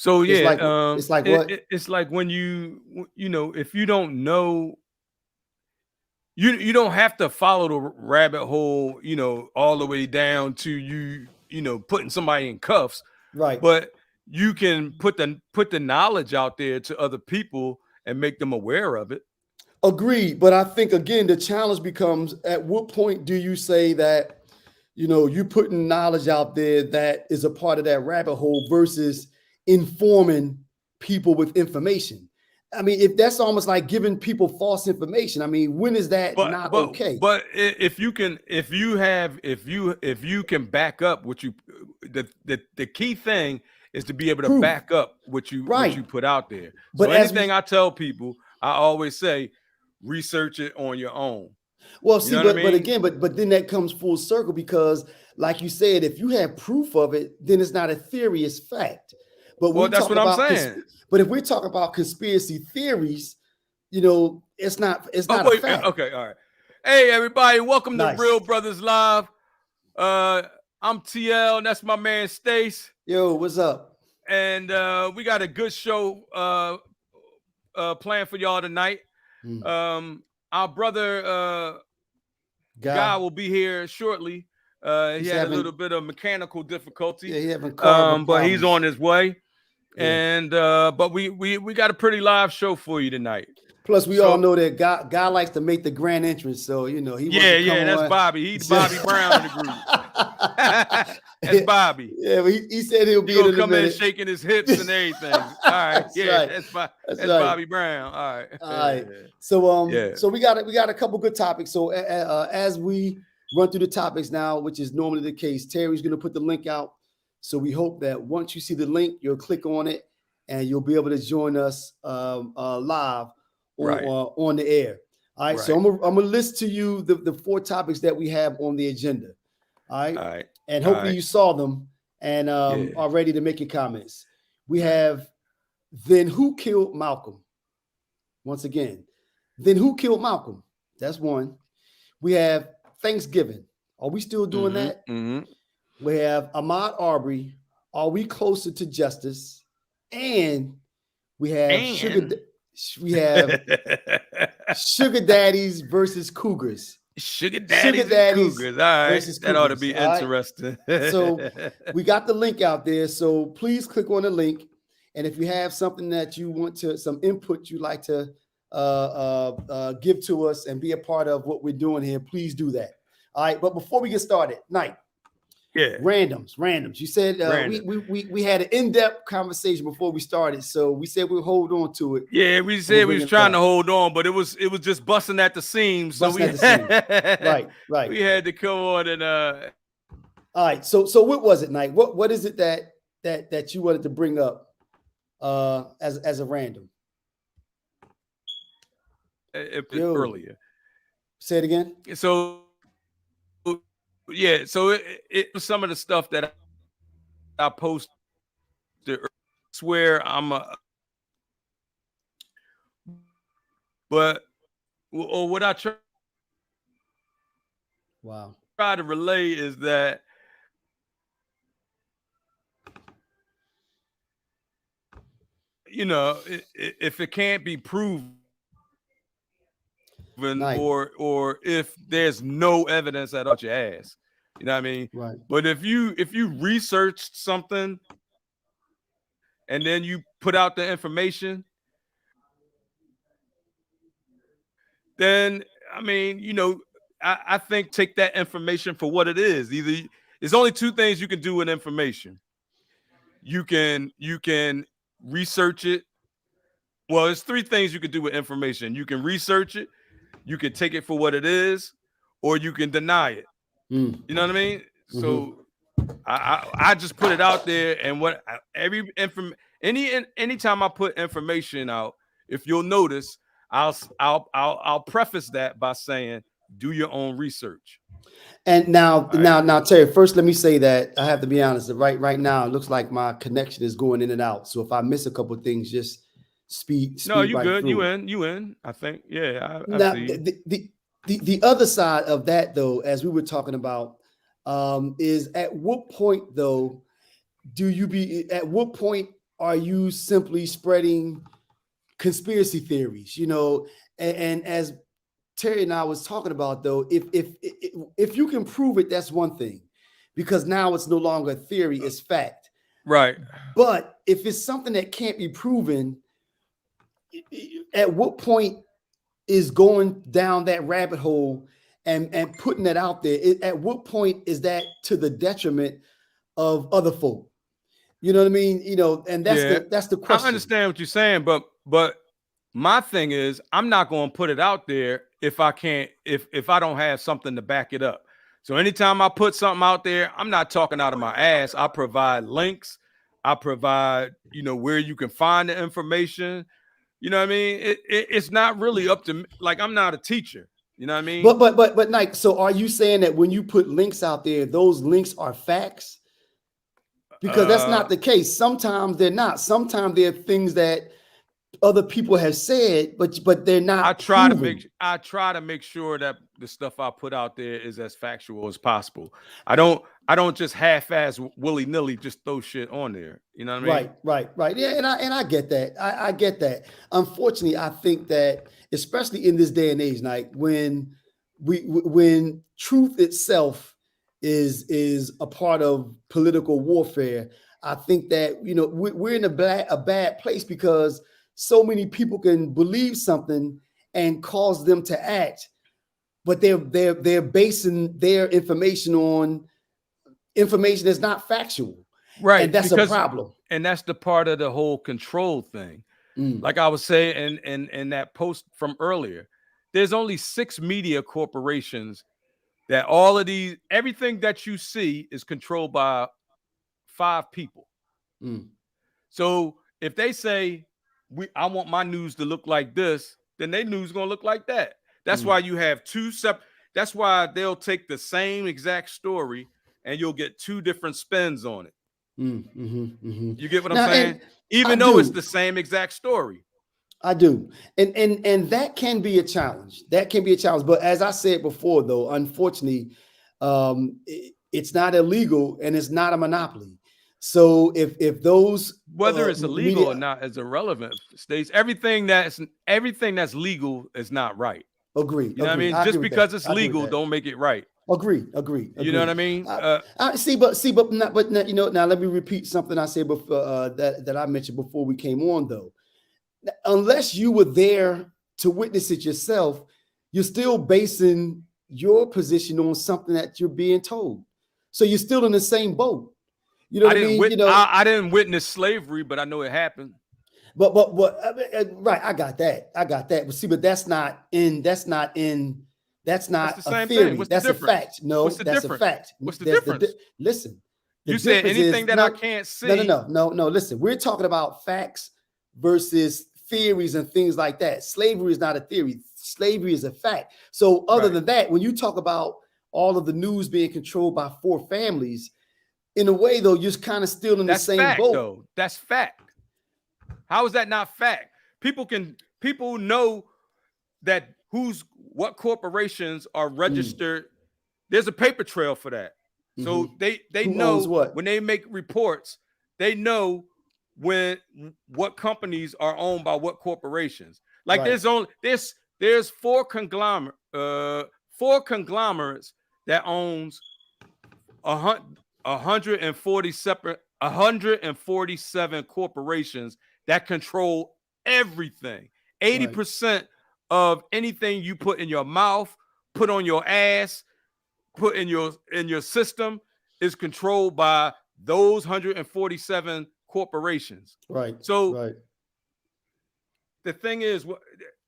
So It's yeah, like it's like what? it's like when if you don't know, you don't have to follow the rabbit hole, all the way down to putting somebody in cuffs, Right. but you can put the knowledge out there to other people and make them aware of it. Agreed. But I think again the challenge becomes at what point do you say that you putting knowledge out there that is a part of that rabbit hole versus informing people with information. I mean, if that's almost like giving people false information, I mean, when is that But not but okay? but if you can back up what you the key thing is to be able to Proof. back up what you Right. put out there. But So as we anything I tell people, I always say research it on your own. well You see, know what I but mean? again, but then that comes full circle because like you said, if you have proof of it, then it's not a theory, it's fact. But when Well, we that's talk what I'm about saying. but if we talk about conspiracy theories, it's Oh not a wait, fact. okay, all right. Hey everybody, welcome to Nice. Real Brothers Live. I'm TL, and that's my man Stace. Yo, what's up? And we got a good show planned for y'all tonight. Hmm. Our brother Guy Guy, will be here shortly. He he's had a having little bit of mechanical difficulty, he having car but he's problems. on his way. Yeah. And but we got a pretty live show for you tonight. Plus, we all So know that guy likes to make the grand entrance, so he wants to come yeah, that's on. Bobby. He's Bobby Brown in the group. That's Bobby. Yeah, but he said he'll He be in gonna a come in minute. shaking his hips and everything. All right, That's yeah, right. That's that's right. Bobby Brown. All right, All right. So yeah. so we got a couple good topics. So as we run through the topics now, which is normally the case, Terry's going to put the link out. So we hope that once you see the link, you'll click on it and you'll be able to join us live Right. on the air. All right. So Right. I'm gonna list to you the four topics that we have on the agenda. All right. All right. And All hopefully right. you saw them and Yeah. are ready to make your comments. We have then who killed Malcolm? Once again, then who killed Malcolm? That's one. We have Thanksgiving. Are we still doing that? Mm-hmm. We have Ahmaud Aubrey. Are we closer to justice? And we have sugar daddies versus cougars. Sugar daddies and cougars. All right. versus That ought to cougars, be all right? interesting. So we got the link out there. So please click on the link. And if you have something that you want to, some input you'd like to give to us and be a part of what we're doing here, please do that. All right. But before we get started, Knight. Yeah. Randoms. You said we had an in-depth conversation before we started. So we said we'll hold on to it. Yeah, we said we was trying to hold on, but it was just busting at the seams. So right. We had to come on and all right. So what was it, Knight? What is it that you wanted to bring up as a random? Earlier. Say it again. So yeah, so it was some of the stuff that I posted. Swear but or what I try to relay is that if it can't be proven or if there's no evidence at all, your ass. You know what I mean? Right. But if you researched something and then you put out the information, then I mean, I think take that information for what it is. Either there's only two things you can do with information. You can research it. Well, there's three things you can do with information. You can research it, you can take it for what it is, or you can deny it. You know what I mean? So I just put it out there, and anytime I put information out, if you'll notice, I'll preface that by saying, do your own research. And now, Terry, first let me say that I have to be honest. Right now, it looks like my connection is going in and out. So if I miss a couple of things, just speed. No, you right good. Through. You in. I think. Yeah. Now, see. The other side of that, though, as we were talking about, is at what point, though, at what point are you simply spreading conspiracy theories? And as Terry and I was talking about, though, if you can prove it, that's one thing, because now it's no longer a theory, it's fact. Right. But if it's something that can't be proven, at what point is going down that rabbit hole and putting that out there? At what point is that to the detriment of other folk? You know what I mean? And that's the I question. understand what you're saying, but my thing is, I'm not going to put it out there if I can't, if I don't have something to back it up. So anytime I put something out there, I'm not talking out of my ass. I provide links. I provide, where you can find the information. You know what I mean? It's not really up to me. Like, I'm not a teacher. You know what I mean? But Nike, so are you saying that when you put links out there, those links are facts? Because that's not the case. Sometimes they're not. Sometimes they're things that other people have said, but they're not. I try to make sure that the stuff I put out there is as factual as possible. I don't just half-ass willy-nilly just throw shit on there. You know what I mean? Right. Yeah, and I get that. I get that. Unfortunately, I think that especially in this day and age, like when truth itself is a part of political warfare, I think that we're in a bad place, because so many people can believe something and cause them to act, but they're basing their information on information that's not factual. Right. And that's a problem. And that's the part of the whole control thing. Like I was saying in that post from earlier, there's only 6 media corporations that everything that you see is controlled by 5 people. So if they say, I want my news to look like this, then their news is going to look like that. That's why you have 2 separate. That's why they'll take the same exact story and you'll get 2 different spins on it. You get what I'm saying? Even though it's the same exact story. I do. And that can be a challenge. But as I said before, though, unfortunately, it's not illegal and it's not a monopoly. So if those, whether it's illegal or not is irrelevant. States everything that's legal is not right. Agree. You know what I mean? Just because it's legal, don't make it right. Agree. You know what I mean? I see, but now let me repeat something I said before, that I mentioned before we came on, though. Unless you were there to witness it yourself, you're still basing your position on something that you're being told. So you're still in the same boat. You know what I mean? I didn't witness slavery, but I know it happened. But right, I got that. But see, but that's not a theory. That's a fact. No, that's a fact. What's the difference? Listen, you said anything that I can't see. No. Listen, we're talking about facts versus theories and things like that. Slavery is not a theory. Slavery is a fact. So other than that, when you talk about all of the news being controlled by 4 families, in a way, though, you're kind of still in the same boat. Though. That's fact. How is that not fact? People know that what corporations are registered. There's a paper trail for that. So they know when they make reports, they know what companies are owned by what corporations. Like there's 4 conglomerates that owns 147 corporations that control everything. 80% of anything you put in your mouth, put on your ass, put in your system is controlled by those 147 corporations. Right. So the thing is,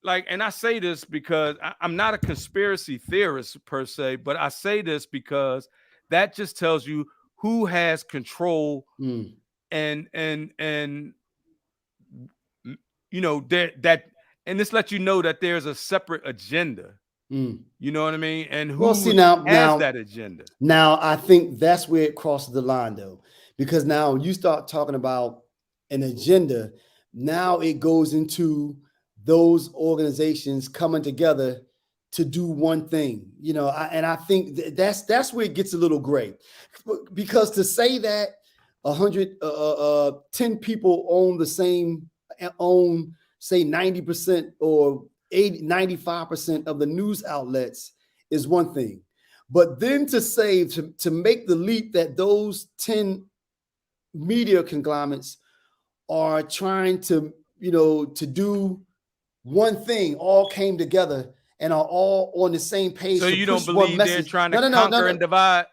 and I say this because I'm not a conspiracy theorist per se, but I say this because that just tells you who has control and and this lets you know that there's a separate agenda. You know what I mean? And who has that agenda? Now, I think that's where it crosses the line, though, because now you start talking about an agenda. Now it goes into those organizations coming together to do one thing, and I think that's where it gets a little gray, because to say that 10 people own the same, own say 90% or 95% of the news outlets is one thing. But then to say, to make the leap that those 10 media conglomerates are trying to, to do one thing, all came together and are all on the same page So to you don't push one believe they're message. trying to No, no, no, no, conquer no. and divide?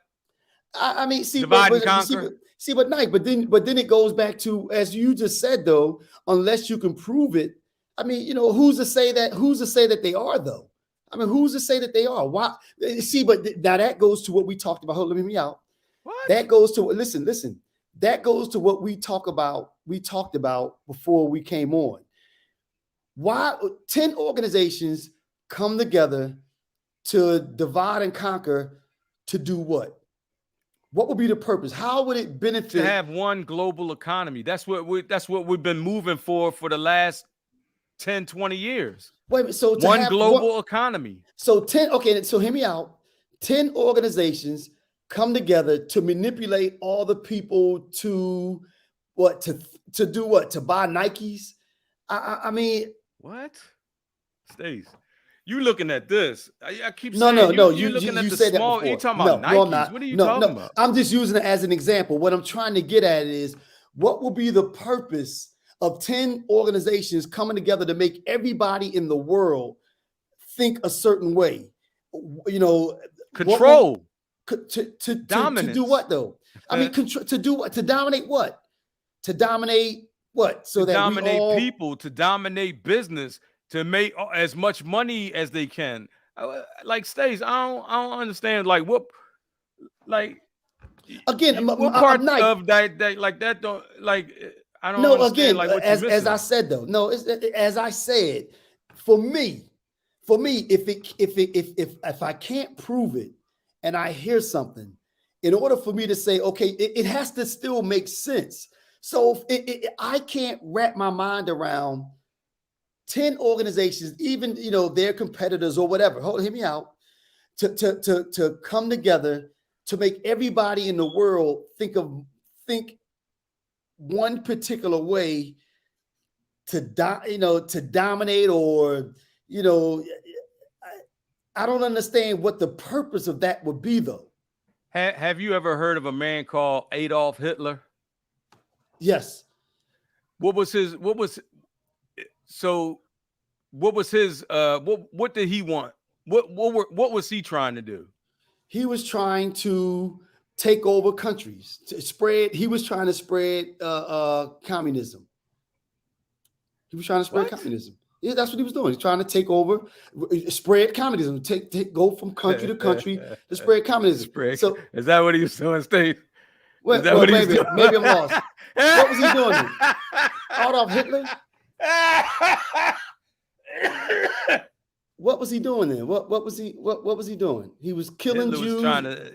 I mean, see, Divide and see, conquer? Nike, but then it goes back to, as you just said, though, unless you can prove it. I mean, who's to say that? Who's to say that they are, though? I mean, who's to say that they are? Why? See, but now that goes to what we talked about. Hold on, let me out. What? That goes to listen. That goes to what we talked about before we came on. Why 10 organizations come together to divide and conquer to do what? What would be the purpose? How would it benefit? To have one global economy. That's what we've been moving for the last 10, 20 years. Wait a minute, so to one have global economy. So 10, okay, so hear me out. 10 organizations come together to manipulate all the people to what? To do what? To buy Nikes? I mean, what? Stace, you looking at this? I keep no, saying no. You looking at the said small. That before. You talking about Nikes? No, I'm not. What are you talking about? I'm just using it as an example. What I'm trying to get at is, what will be the purpose of 10 organizations coming together to make everybody in the world think a certain way? Control. To dominance. To do what, though? I mean, to do what? To dominate what? To dominate what? So that dominate we all people, to dominate business, to make as much money as they can. Like Stace, I don't understand. Like what? Like again, what part of that like that don't like? I don't understand. Again, like what as I said, though, no, as I said, for me, if I can't prove it and I hear something, in order for me to say, okay, it has to still make sense. So I can't wrap my mind around 10 organizations, even their competitors or whatever. Hear me out. To come together to make everybody in the world think one particular way to dominate, or I don't understand what the purpose of that would be, though. Have you ever heard of a man called Adolf Hitler? Yes. What was his what did he want? What was he trying to do? He was trying to take over countries, he was trying to spread communism. He was trying to spread communism. Yeah, that's what he was doing. He's trying to take over, spread communism, go from country to country to spread communism. So is that what he was doing, Steve? Maybe I'm lost. What was he doing? Adolf Hitler? What was he doing then? What was he doing? He was killing Jews.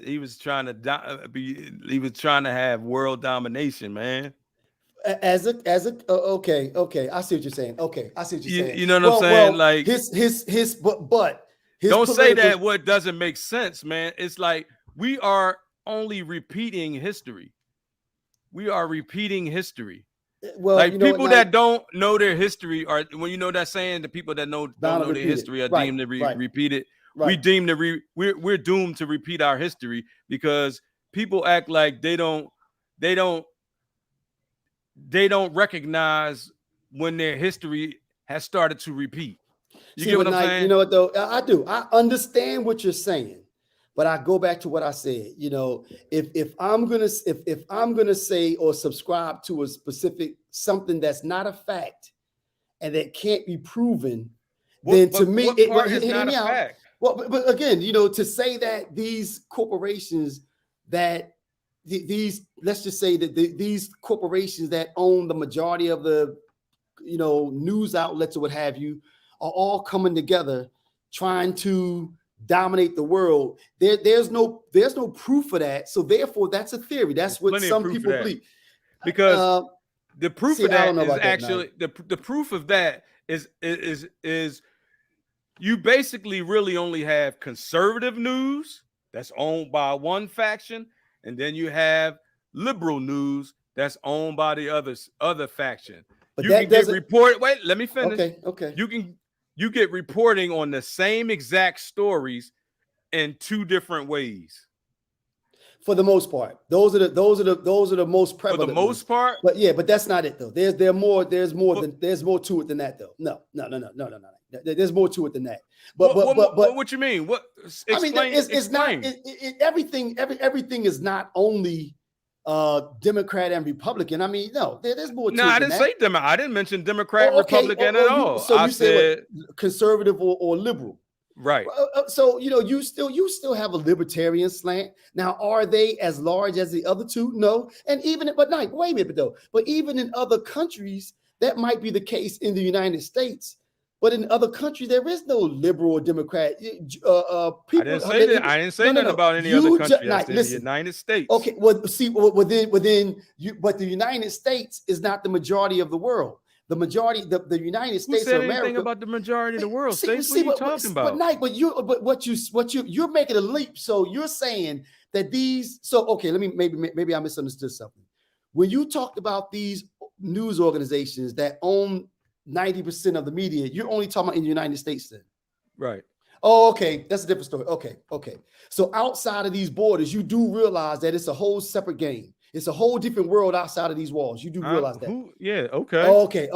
He was trying to have world domination, man. Okay, I see what you're saying. Okay, I see what you're saying. You know what I'm saying? Like his don't say that what doesn't make sense, man. It's like we are only repeating history. We are repeating history. Well, like people that don't know their history are, when you know that saying, the people that don't know their history are deemed to repeat it. Right. We're doomed to repeat our history because people act like they don't recognize when their history has started to repeat. You get what I'm saying? You know what, though? I do. I understand what you're saying, but I go back to what I said. If I'm gonna say or subscribe to a specific something that's not a fact and that can't be proven, then to me, it is not a fact. Well, but again, to say that these corporations let's just say that these corporations that own the majority of the news outlets or what have you are all coming together trying to dominate the world. There's no proof of that. So therefore, that's a theory. That's what some people believe. Because the proof of that is actually the proof of that is you basically really only have conservative news that's owned by one faction, and then you have liberal news that's owned by the other faction. But You that can get doesn't. report. Wait, let me finish. Okay, okay. You get reporting on the same exact stories in two different ways. For the most part, those are the most For the prevalent most ones. part, But yeah, but that's not it though. There's more to it than that though. No. There's more to it than that. But what you mean? What? I mean, Explain. it's not everything is not only Democrat and Republican. I mean, no, there's more to No, it I than didn't that. say them. I didn't mention Democrat, Oh, okay. Republican at all. So I you say said what, conservative or liberal. right. So you still have a libertarian slant. Now, are they as large as the other two? No. And even wait a minute though. But even in other countries, that might be the case in the United States. But in other countries, there is no liberal or Democrat. People. I didn't say that. I didn't say nothing about any other country. I said the United States. Okay. Well, see, within you, but the United States is not the majority of the world. The majority, the United States Who said of America. anything about the majority of the world? See, States, what are you talking about? You're making a leap. So you're saying that these. So okay, maybe I misunderstood something. When you talked about these news organizations that own 90% of the media, you're only talking about in the United States then. Right. Oh, okay. That's a different story. Okay. So outside of these borders, you do realize that it's a whole separate game. It's a whole different world outside of these walls. You do realize that. Yeah, okay. Okay.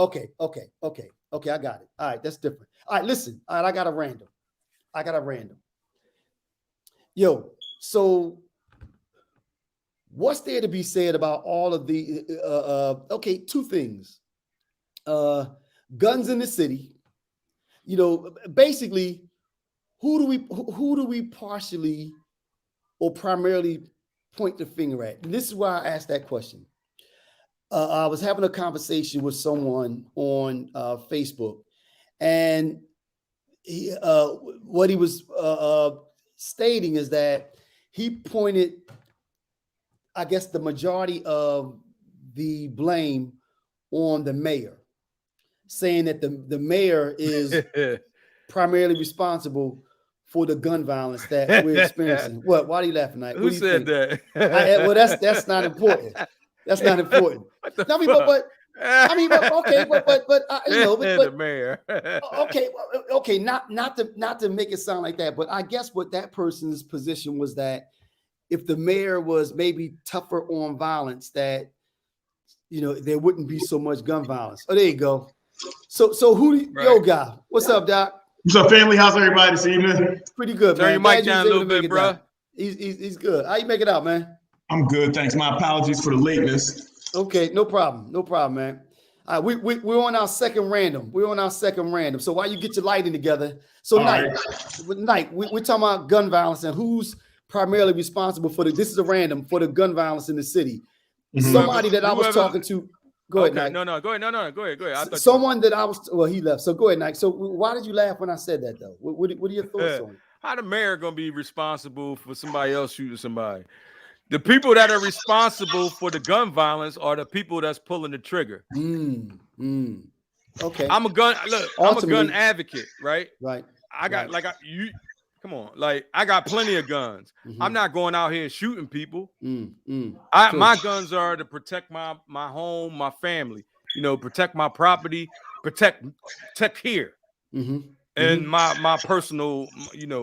I got it. All right, that's different. All right, listen. All right, I got a random. Yo, so what's there to be said about all of the okay, two things. Guns in the city. You know, basically, who do we partially or primarily point the finger at? And this is why I asked that question. I was having a conversation with someone on Facebook, and what he was stating is that he pointed, I guess, the majority of the blame on the mayor, saying that the mayor is primarily responsible for the gun violence that we're experiencing. What? Why are you laughing at? Who said that? Well, that's not important. That's not important. What the No, fuck? The mayor. okay. Not to make it sound like that, but I guess what that person's position was that if the mayor was maybe tougher on violence, that there wouldn't be so much gun violence. Oh, there you go. So Right. Yo, guy, what's up, Doc? What's up, family? How's everybody this evening? Pretty good, Turn man. your mic down a little bit, bro. He's good. How you make it out, man? I'm good, thanks. My apologies for the lateness. Okay, no problem, man. All right, we're on our second random. So while you get your lighting together, so Nike, we're talking about gun violence and who's primarily responsible for this is a random for the gun violence in the city. Mm-hmm. Somebody that I was talking to. Go ahead, Nike. No, go ahead. Go ahead. Someone that I was. Well, he left. So go ahead, Nike. So why did you laugh when I said that, though? What are your thoughts on it? How the mayor gonna be responsible for somebody else shooting somebody? The people that are responsible for the gun violence are the people that's pulling the trigger. Okay. I'm a gun advocate, right? Right. Come on, like I got plenty of guns. Mm-hmm. I'm not going out here shooting people. My guns are to protect my home, my family. Protect my property, protect here, and my personal,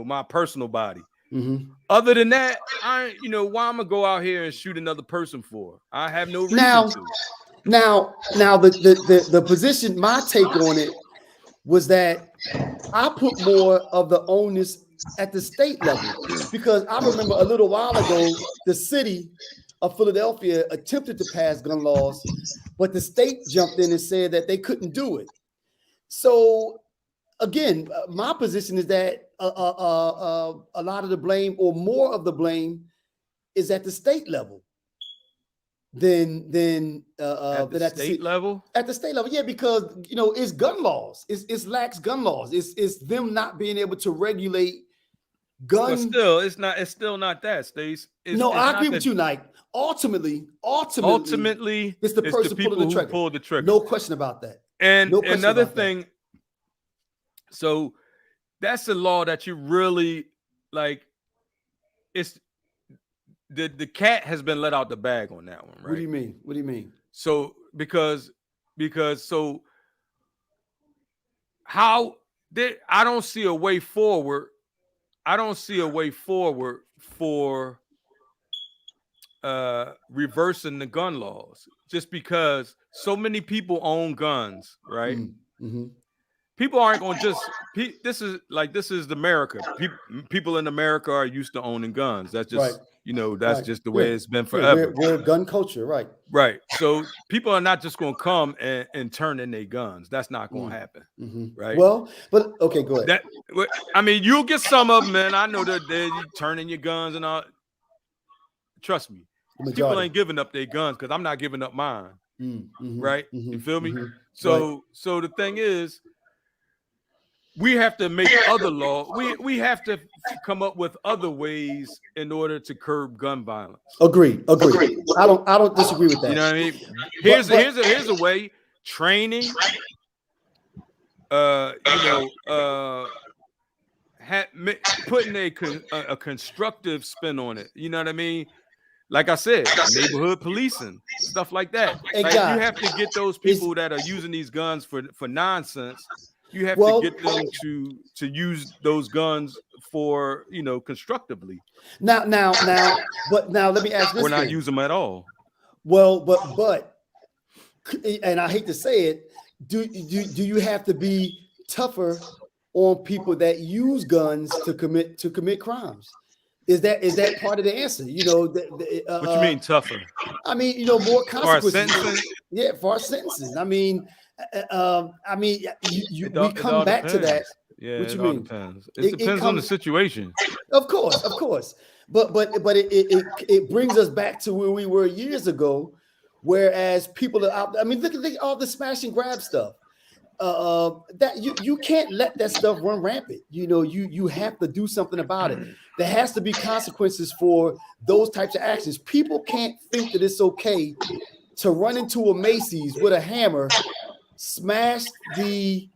my personal body. Mm-hmm. Other than that, why I'm gonna go out here and shoot another person for? I have no reason to. Now, the position, my take on it was that I put more of the onus at the state level, because I remember a little while ago, the city of Philadelphia attempted to pass gun laws, but the state jumped in and said that they couldn't do it. So again, my position is that a lot of the blame, or more of the blame, is at the state level than at the state level. At the state level, yeah, because it's gun laws. It's lax gun laws. It's them not being able to regulate gun. But still, it's not. It's still not that, Stace. I agree with you, Nike. Ultimately, it's the person pulling the trigger. No question about that. And another thing. So that's a law that you really like. the cat has been let out the bag on that one, right? What do you mean? What do you mean? So because so how did I don't see a way forward. I don't see a way forward for reversing the gun laws, just because so many people own guns, right? Mm-hmm. People aren't going to just this is America. People in America are used to owning guns. That's just that's just the way it's been forever. We're gun culture, right? Right. So people are not just going to come and turn in their guns. That's not going to happen. Right. Well, but okay, go ahead. I mean, you'll get some of them, man. I know that they're turning your guns and all. Trust me, people ain't giving up their guns because I'm not giving up mine. Right. You feel me? So the thing is, we have to make other laws. We have to come up with other ways in order to curb gun violence. Agreed. I don't disagree with that. You know what I mean? Here's a way. Training. Putting a constructive spin on it. You know what I mean? Like I said, neighborhood policing, stuff like that. Like, you have to get those people that are using these guns for nonsense. You have to get them to use those guns for, constructively. Now, let me ask this. Or not use them at all. Well, but, and I hate to say it, do you have to be tougher on people that use guns to commit crimes? Is that part of the answer? What you mean tougher? I mean, more consequences. For our sentences. I mean, we come back to that. Yeah, what you mean? Depends. It depends on the situation. Of course. But it brings us back to where we were years ago, whereas people are out. I mean, look at all the smash and grab stuff. That you can't let that stuff run rampant. You have to do something about it. There has to be consequences for those types of actions. People can't think that it's okay to run into a Macy's with a hammer, smash the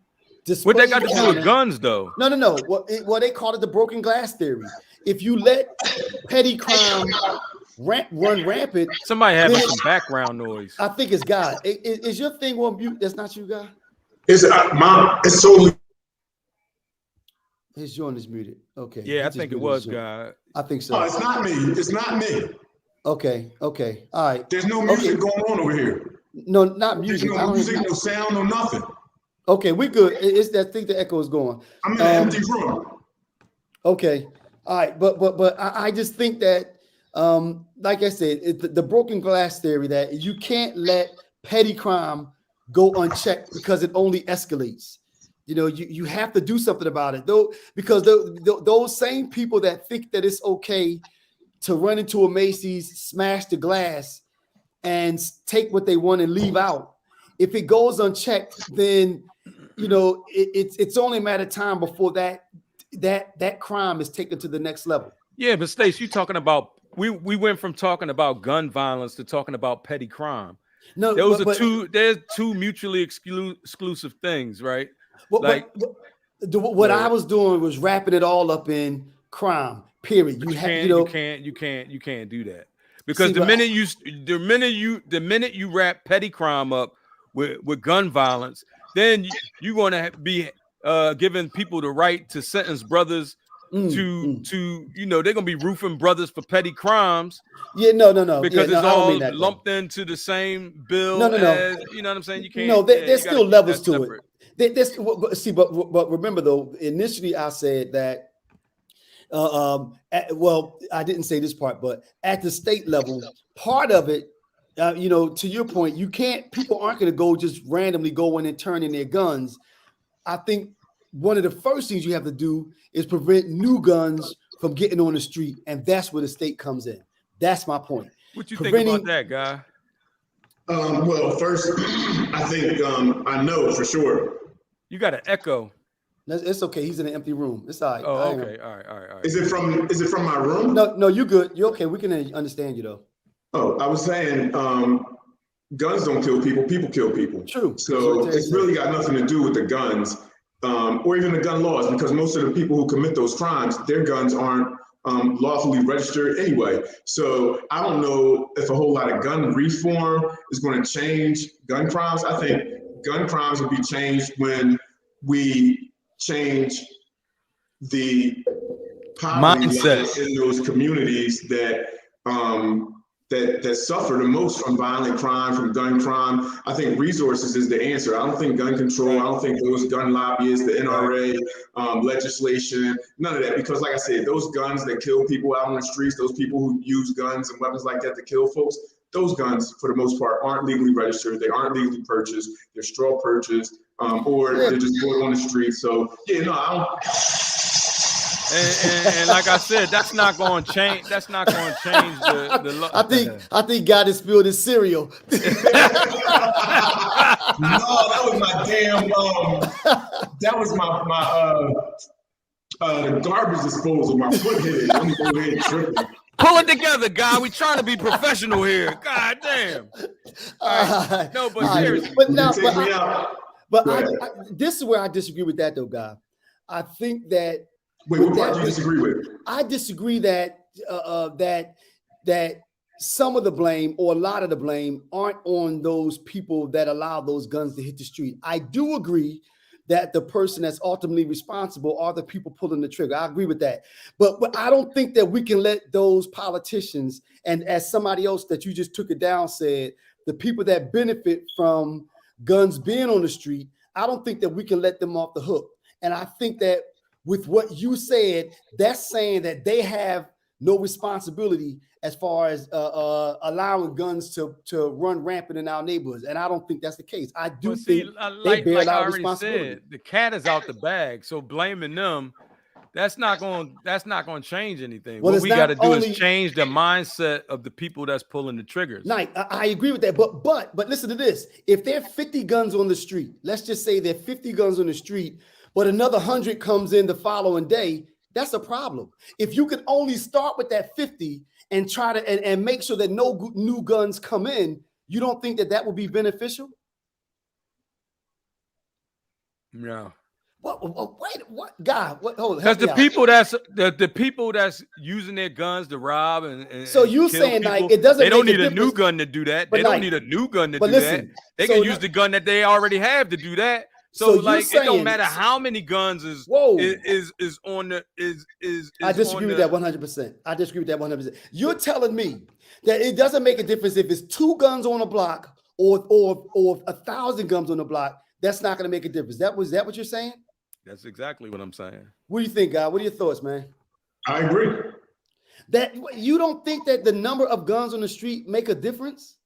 display. What they got to do with guns, though? No. Well, they call it the broken glass theory. If you let petty crime run rampant, somebody having some background noise. I think it's God. Is your thing on mute? That's not you, God. It's solely. His joint is muted. Okay. Yeah, I think it was God. I think so. No, it's not me. It's not me. Okay. All right. There's no music going on over here. No, not music. There's no music, no sound, no nothing. Okay, we're good. It's that thing the echo is going. I'm in an empty room. Okay. All right. But I just think that, like I said, the broken glass theory, that you can't let petty crime go unchecked because it only escalates. You have to do something about it, though, because those same people that think that it's okay to run into a Macy's, smash the glass, and take what they want and leave out, if it goes unchecked, then it's only a matter of time before that crime is taken to the next level. Yeah, but Stace, you talking about we went from talking about gun violence to talking about petty crime. No, there's two mutually exclusive things, right? What I was doing was wrapping it all up in crime. Period. You can't do that, because the minute you wrap petty crime up with gun violence, then you're going to be giving people the right to sentence brothers to they're gonna be roofing brothers for petty crimes. Yeah, no. Because it's all lumped into the same bill. No. As, you know what I'm saying? You can't. No, there's still levels to it. But remember though, initially I said that. I didn't say this part, but at the state level, part of it, to your point, people aren't going to go just randomly go in and turn in their guns. I think one of the first things you have to do is prevent new guns from getting on the street, and that's where the state comes in. That's my point. What you think about that, guy? Well, first, I think I know for sure. You got an echo. It's okay. He's in an empty room. It's all right. Oh, okay. All right. Is it from my room? No, you're good. You're okay. We can understand you though. Oh, I was saying, guns don't kill people. People kill people. True. So it's really got nothing to do with the guns, or even the gun laws, because most of the people who commit those crimes, their guns aren't lawfully registered anyway. So I don't know if a whole lot of gun reform is going to change gun crimes. I think gun crimes will be changed when we change the poverty level in those communities that that suffer the most from violent crime, from gun crime. I think resources is the answer. I don't think gun control, I don't think those gun lobbyists, the NRA, legislation, none of that. Because like I said, those guns that kill people out on the streets, those people who use guns and weapons like that to kill folks, those guns, for the most part, aren't legally registered. They aren't legally purchased. They're straw purchased, or they're just bought on the street. So yeah, no, I don't. And like I said, that's not going to change. That's not going to change the. I think God has spilled his cereal. No, that was my damn. That was my garbage disposal. My foot hit it. Let me go ahead and trip it. Pull it together, guy. We trying to be professional here. God damn. Right. No, but seriously. But this is where I disagree with that, though, guy. I think that. Wait, what part do you disagree with? I disagree that that some of the blame or a lot of the blame aren't on those people that allow those guns to hit the street. I do agree that the person that's ultimately responsible are the people pulling the trigger. I agree with that. But I don't think that we can let those politicians, and as somebody else that you just took it down said, the people that benefit from guns being on the street, I don't think that we can let them off the hook. And I think that with what you said, that's saying that they have no responsibility as far as allowing guns to run rampant in our neighborhoods, and I don't think that's the case. I do think they bear a lot of responsibility. Said, the cat is out the bag, so blaming them, that's not going to change anything. Well, what we got to do is change the mindset of the people that's pulling the triggers. Knight, I agree with that, but listen to this: if there are 50 guns on the street, let's just say there are 50 guns on the street, but another 100 comes in the following day, that's a problem. If you could only start with that 50 and try to and make sure that no new guns come in, you don't think that would be beneficial? No. What, God? What? Hold on. Because the people that's using their guns to rob and so you saying people, like it doesn't. They don't need a new gun to do that. They don't need a new gun to do that. They can use the gun that they already have to do that. So like saying, it don't matter how many guns is on the is. I disagree with that 100%. I disagree with that 100%. You're telling me that it doesn't make a difference if it's 2 guns on a block or 1,000 guns on the block. That's not going to make a difference. That what you're saying? That's exactly what I'm saying. What do you think, God? What are your thoughts, man? I agree. That you don't think that the number of guns on the street make a difference?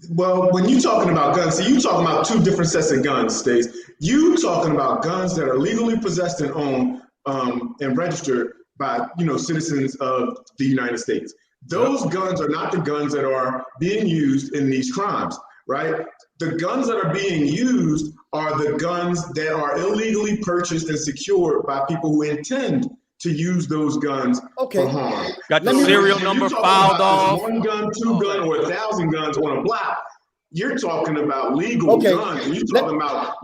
Well, when you're talking about guns, see, you're talking about 2 different sets of guns, Stace. You talking about guns that are legally possessed and owned and registered by, citizens of the United States. Those guns are not the guns that are being used in these crimes, right? The guns that are being used are the guns that are illegally purchased and secured by people who intend to use those guns for harm. Got the serial number filed off. 1 gun, 2 gun, or 1,000 guns on a block. You're talking about legal guns. And you're talking about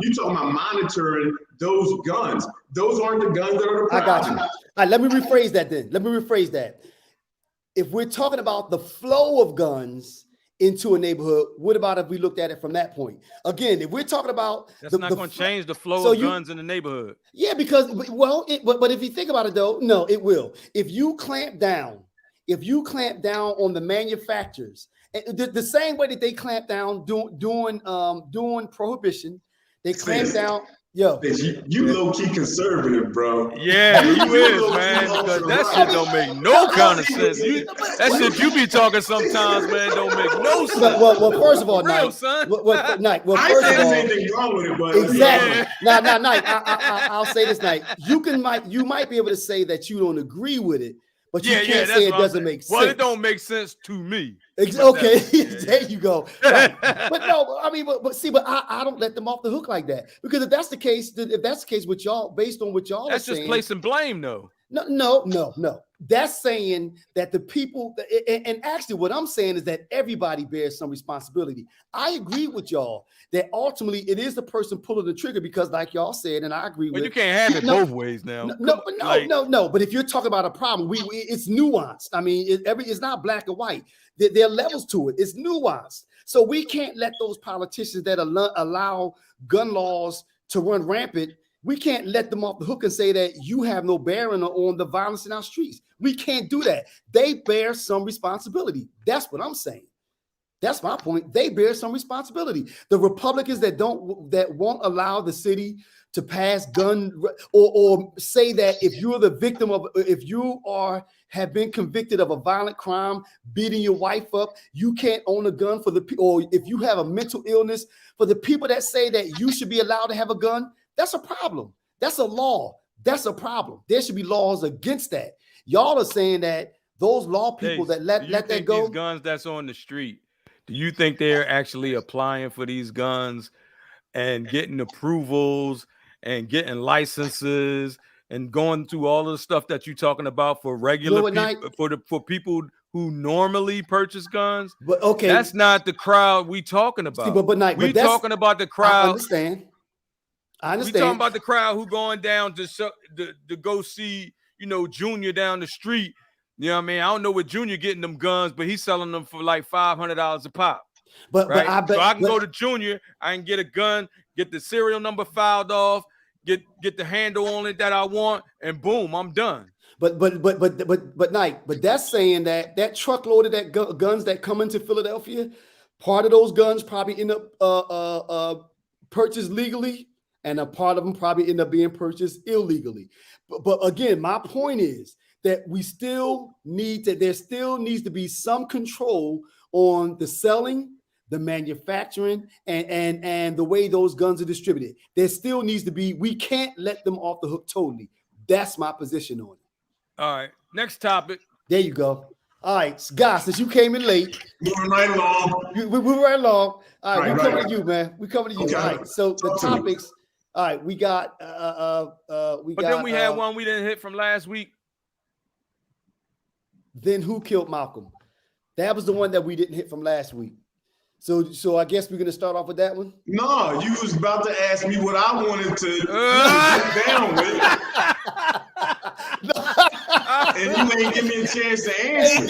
monitoring those guns. Those aren't the guns that are the problem. I got you. All right, let me rephrase that then. Let me rephrase that. If we're talking about the flow of guns into a neighborhood, what about if we looked at it from that point? Again, if we're talking about that's not going to change the flow of guns in the neighborhood. Yeah, because but if you think about it though, no, it will. If you clamp down on the manufacturers, the same way that they clamp down doing prohibition, they clamp down. Yo, you low key conservative, bro. Yeah, you is, man. Because that shit don't make no kind of sense. That shit you be talking sometimes, man, don't make no sense. Well, first of all, real, son. Knight. Well, I first ain't of all, anything wrong with it, but exactly. Now, Knight. I'll say this, Knight. You might be able to say that you don't agree with it, but you can't say it doesn't make sense. Well, it don't make sense to me. Okay, there you go. Right. But no, I mean, but I don't let them off the hook like that, because if that's the case with y'all, based on what y'all that's just saying, placing blame, though. No. that's saying that the people, and actually what I'm saying is that everybody bears some responsibility. I agree with y'all that ultimately it is the person pulling the trigger because, like y'all said, and I agree But with. you can't have it both ways now. No. But if you're talking about a problem, it's nuanced. I mean, it's not black and white. There are levels to it. It's nuanced. So we can't let those politicians that allow gun laws to run rampant. We can't let them off the hook and say that you have no bearing on the violence in our streets. We can't do that. They bear some responsibility. That's what I'm saying. That's my point. They bear some responsibility. The Republicans that won't allow the city to pass gun or say that if you're the victim of, if you have been convicted of a violent crime, beating your wife up, you can't own a gun for the people, or if you have a mental illness, for the people that say that you should be allowed to have a gun, that's a problem. That's a law. That's a problem. There should be laws against that. Y'all are saying that those law people that let that go. These guns that's on the street, do you think they're actually applying for these guns and getting approvals and getting licenses and going through all the stuff that you're talking about for regular people, for people who normally purchase guns? But okay, that's not the crowd we talking about. See, we talking about the crowd. I understand. We talking about the crowd who going down to go see, Junior down the street. You know what I mean? I don't know what Junior getting them guns, but he's selling them for like $500 a pop. But I bet, so I can go to Junior, I can get a gun, get the serial number filed off, get the handle on it that I want, and boom, I'm done. But Nike, but that's saying that truckload of that guns that come into Philadelphia, part of those guns probably end up purchased legally, and a part of them probably end up being purchased illegally. But again, my point is that there still needs to be some control on the selling, the manufacturing, and the way those guns are distributed. There still needs to be, we can't let them off the hook totally. That's my position on it. All right, next topic. There you go. All right, guys, since you came in late. Moving right along. We're right along. All right, we're coming to you, man. We're coming to you. Okay. All right, so the topics. All right, we got then we had one we didn't hit from last week. Then who killed Malcolm? That was the one that we didn't hit from last week. So I guess we're gonna start off with that one. No, you was about to ask me what I wanted to get down with. And you ain't give me a chance to answer.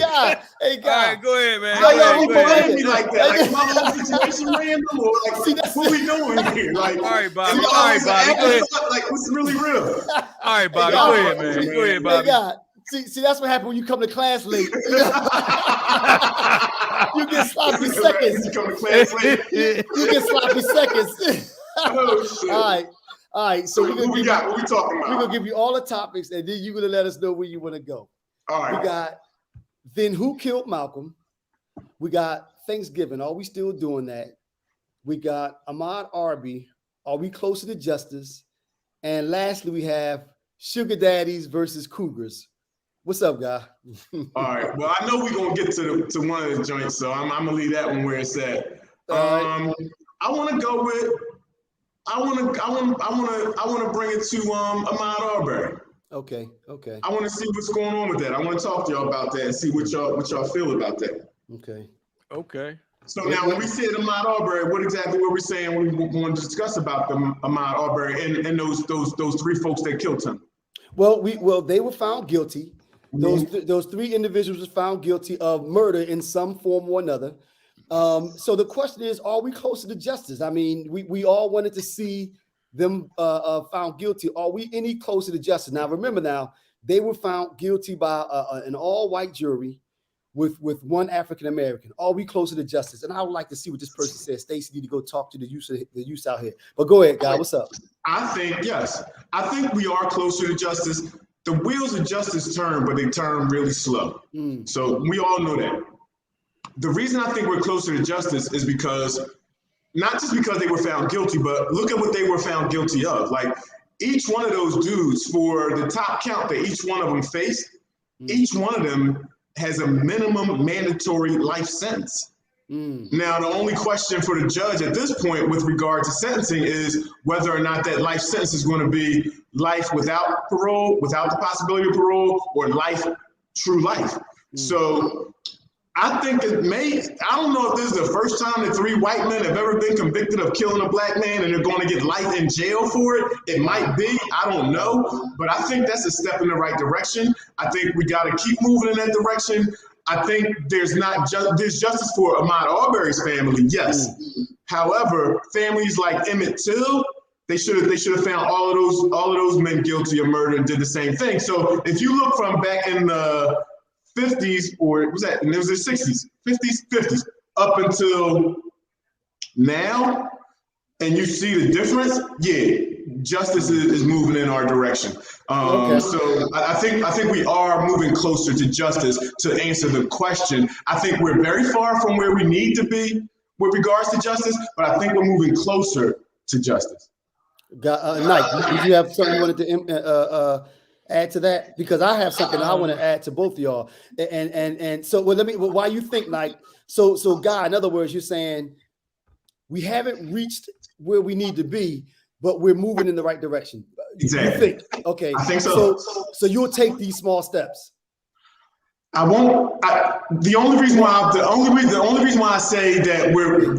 Hey, God. All right, go ahead, man. You playing me like that? Like my whole situation random, or like what we doing here? Like, all right, Bobby. Go ahead. Like, what's really real? All right, Bobby. Go ahead, man. Go ahead, Bobby. Hey, God. See, that's what happens when you come to class late. You get sloppy seconds. You come to class late. You get sloppy seconds. Oh, shit. All right. So what we got? What we talking about? We're gonna give you all the topics, and then you're gonna let us know where you want to go. All right. We got then who killed Malcolm? We got Thanksgiving. Are we still doing that? We got Ahmaud Aubrey. Are we closer to justice? And lastly, we have Sugar Daddies versus Cougars. What's up, guy? All right. Well, I know we're gonna get to one of the joints, so I'm gonna leave that one where it's at. Right. I want to go with. I want to bring it to Ahmaud Aubrey. Okay. I want to see what's going on with that. I want to talk to y'all about that and see what y'all feel about that. Okay. So now, when we said Ahmaud Aubrey, what exactly were we saying? We want to discuss about the Ahmaud Aubrey and those three folks that killed him. Well, they were found guilty. Those three individuals were found guilty of murder in some form or another. So the question is, are we closer to justice? I mean, we all wanted to see them found guilty. Are we any closer to justice? Now, remember, they were found guilty by an all-white jury with one African American. Are we closer to justice? And I would like to see what this person says. Stacey, need to go talk to the youth out here. But go ahead, guy. What's up? I think yes. I think we are closer to justice. The wheels of justice turn, but they turn really slow. So we all know that. The reason I think we're closer to justice is because, not just because they were found guilty, but look at what they were found guilty of. Like, each one of those dudes, for the top count that each one of them faced, each one of them has a minimum mandatory life sentence. Now, the only question for the judge at this point with regard to sentencing is whether or not that life sentence is going to be life without parole, without the possibility of parole, or life true life. So I think I don't know if this is the first time that 3 white men have ever been convicted of killing a black man and they're going to get life in jail for it. It might be, I don't know, but I think that's a step in the right direction. I think we got to keep moving in that direction. I think there's justice for Ahmaud Aubrey's family, yes. However, families like Emmett Till, they should have found all of those men guilty of murder and did the same thing. So if you look from back in the 50s, or was that? And it was the 60s, 50s, up until now, and you see the difference. Yeah, justice is moving in our direction. So I think we are moving closer to justice. To answer the question, I think we're very far from where we need to be with regards to justice, but I think we're moving closer to justice. Nike, did you have something you wanted to add to that? Because I have something I want to add to both of y'all. And so why you think, Nike? So Guy, in other words, you're saying we haven't reached where we need to be, but we're moving in the right direction. Exactly. You think? Okay. I think so. So you'll take these small steps. I won't. The only reason why I say that we're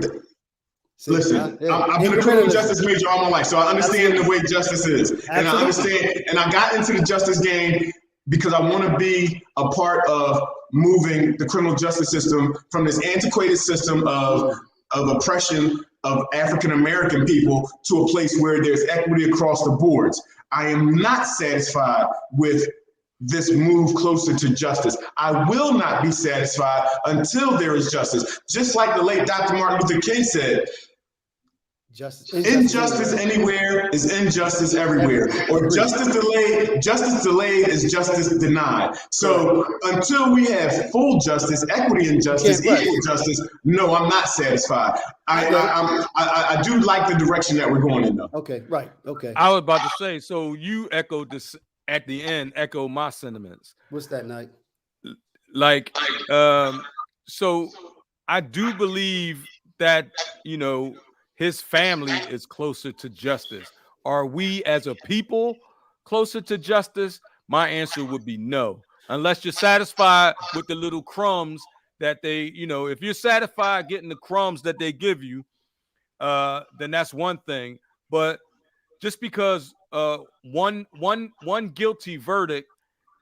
listen, I've been a criminal justice major all my life, so I understand the way justice is. And I understand, and I got into the justice game because I want to be a part of moving the criminal justice system from this antiquated system of oppression of African-American people to a place where there's equity across the boards. I am not satisfied with this move closer to justice. I will not be satisfied until there is justice. Just like the late Dr. Martin Luther King said, injustice anywhere is injustice everywhere. Or justice delayed is justice denied. So until we have full justice, equity and justice, equal justice, no, I'm not satisfied. I do like the direction that we're going in, though. Okay, right. Okay. I was about to say, so you echoed this at the end, echo my sentiments. What's that, Nike? Like, so I do believe that, his family is closer to justice. Are we as a people closer to justice? My answer would be no. Unless you're satisfied with the little crumbs that they, if you're satisfied getting the crumbs that they give you, then that's one thing. But just because one guilty verdict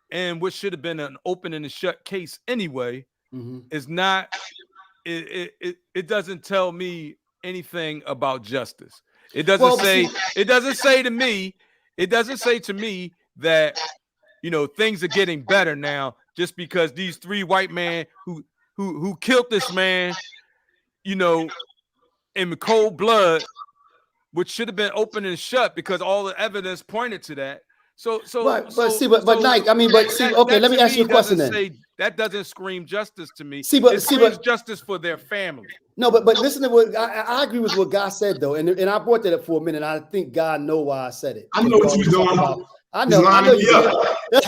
and what should have been an open and shut case anyway is not, it doesn't tell me anything about justice. It doesn't say to me that things are getting better now just because these 3 white men who killed this man in cold blood, which should have been open and shut because all the evidence pointed to that. But Nike, let me ask you a question then. That doesn't scream justice to me. It screams justice for their family. No, but listen to what I agree with what Guy said though, and I brought that up for a minute. I think God know why I said it. I know what you're doing. I know you did.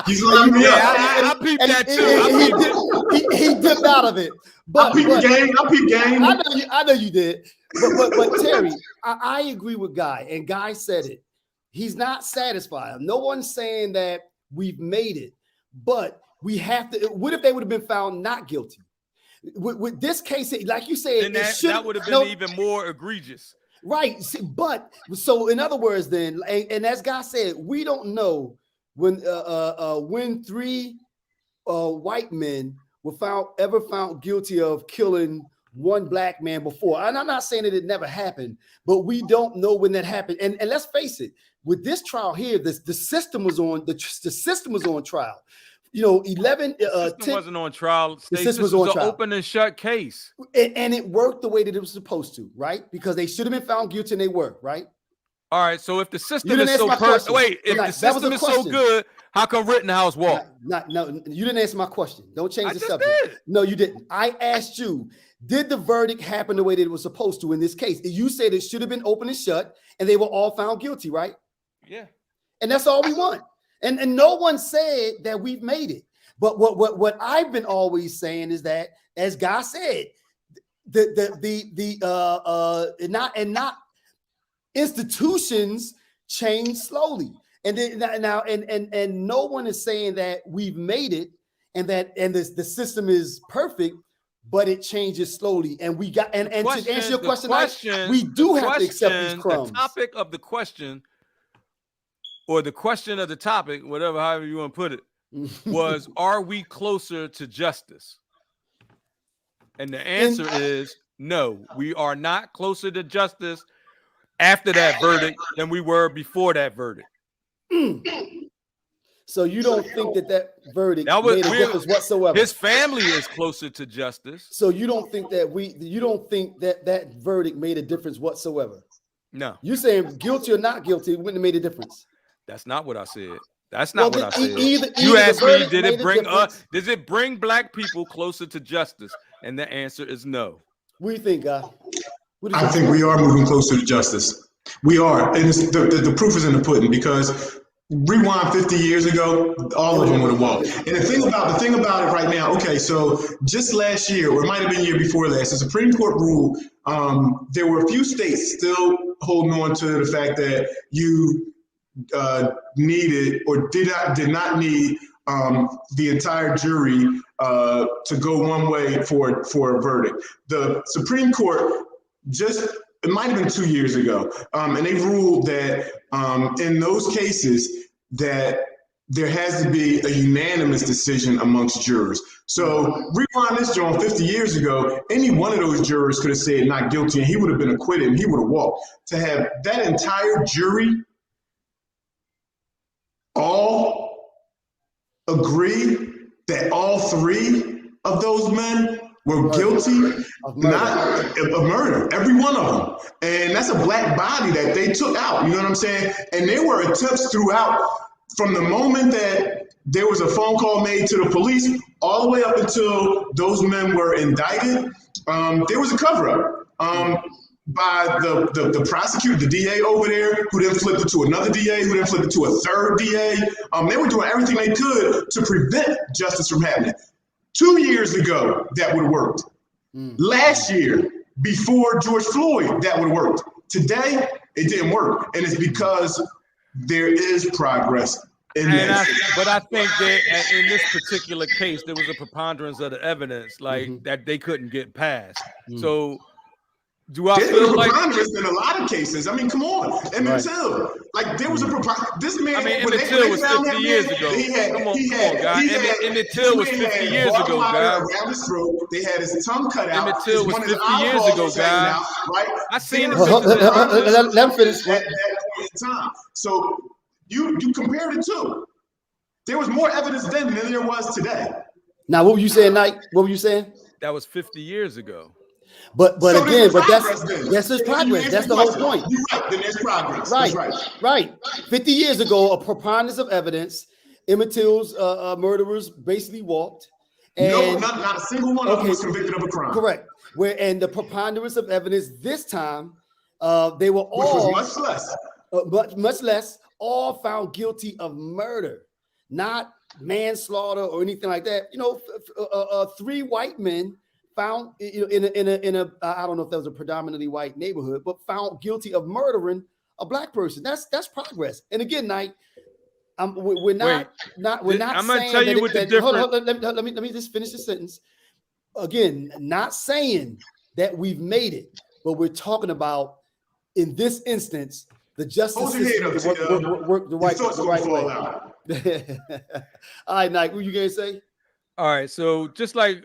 He's lining me up. I peeped that too. He dipped out of it. But I peeped game. I know you did. But Terry, I agree with Guy, and Guy said it. He's not satisfied. No one's saying that we've made it, but we have to. What if they would have been found not guilty? With this case, like you said, that would have been even more egregious. Right. But so in other words, then, and as Guy said, we don't know when 3 white men were ever found guilty of killing one black man before. And I'm not saying that it never happened, but we don't know when that happened. And let's face it, with this trial here, the system was on the system was on trial. 11 the 10 wasn't on trial. This was on trial. Open and shut case. And it worked the way that it was supposed to, right? Because they should have been found guilty and they were, right? All right. So if the system is so the system is so good, how come Rittenhouse walked? No, you didn't answer my question. Don't change the subject. Did. No, you didn't. I asked you, did the verdict happen the way that it was supposed to in this case? You said it should have been open and shut, and they were all found guilty, right? Yeah. And that's all we want. And no one said that we've made it. But what I've been always saying is that, as Guy said, not institutions change slowly. And then now, and no one is saying that we've made it, and the system is perfect, but it changes slowly. And we got and to answer your question, we do have to accept these crumbs. The topic of the question, or the question of the topic, whatever, however you want to put it, was, are we closer to justice? And the answer is no, we are not closer to justice after that verdict than we were before that verdict. So you don't think that verdict made a difference whatsoever? His family is closer to justice. So you don't think that verdict made a difference whatsoever? No. You saying guilty or not guilty wouldn't have made a difference? That's not what I said. That's not what I said. You asked me, does it bring black people closer to justice? And the answer is no. What do you think, guy? I think we are moving closer to justice. We are, and the proof is in the pudding, because rewind 50 years ago, all of them would have walked. And the thing about it right now, okay, so just last year, or it might have been the year before last, the Supreme Court ruled there were a few states still holding on to the fact that you needed or did not need the entire jury to go one way for a verdict. The Supreme Court it might have been 2 years ago, and they ruled that in those cases that there has to be a unanimous decision amongst jurors. So rewind this, John, 50 years ago, any one of those jurors could have said not guilty, and he would have been acquitted, and he would have walked. To have that entire jury all agree that all three of those men were guilty of murder, every one of them. And that's a black body that they took out, you know what I'm saying? And there were attempts throughout, from the moment that there was a phone call made to the police, all the way up until those men were indicted, there was a cover-up by the prosecutor, the DA over there, who then flipped it to another DA, who then flipped it to a third DA. They were doing everything they could to prevent justice from happening. 2 years ago, that would have worked. Last year, before George Floyd, that would have worked. Today, it didn't work. And it's because there is progress in that. But I think that in this particular case, there was a preponderance of the evidence that they couldn't get past. So do I feel like in a lot of cases? I mean, come on, Emmett Till. Like there was a this man. I mean, Emmett Till was 50 years ago. Come on, guys. Emmett Till was 50 years ago, guys. They had his tongue cut out. Emmett Till was 50 years ago, guys. Right? I seen it. Let him finish. At that point in time. So you compared it to. There was more evidence then than there was today. Now, what were you saying, Knight? What were you saying? That was 50 years ago. But again, that's there's progress. That's the whole point. You're right. Then there's progress. Right. 50 years ago, a preponderance of evidence. Emmett Till's murderers basically walked. And, no, not a single one of them was convicted of a crime. Correct. And the preponderance of evidence this time, they were all much less, all found guilty of murder, not manslaughter or anything like that. You know, 3 white men found in a I don't know if that was a predominantly white neighborhood, but found guilty of murdering a black person. That's progress. And again, Knight, we're not I'm saying tell you what the difference. Let me just finish the sentence. Again, not saying that we've made it, but we're talking about in this instance the justice system work the right way. All right, Knight, what you gonna say? All right, so just like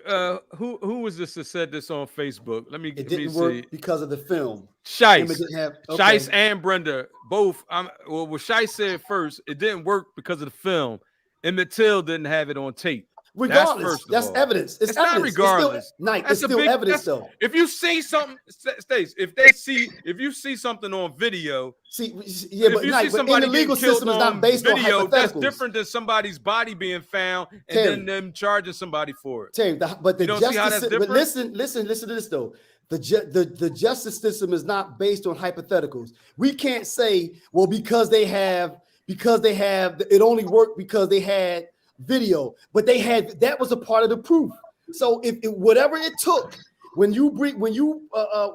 who was this that said this on Facebook? It didn't work because of the film. Shice and Brenda both. Well, Shice said first it didn't work because of the film. Emmett Till didn't have it on tape. Regardless, that's evidence. It's evidence. Not regardless. It's still evidence, though. If you see something, Stace, if you see something on video, but in the legal system is not based on hypotheticals. That's different than somebody's body being found and then them charging somebody for it. Terry, but listen to this though. The justice system is not based on hypotheticals. We can't say, well, because they have it only worked because they had video, but that was a part of the proof. So if whatever it took, when you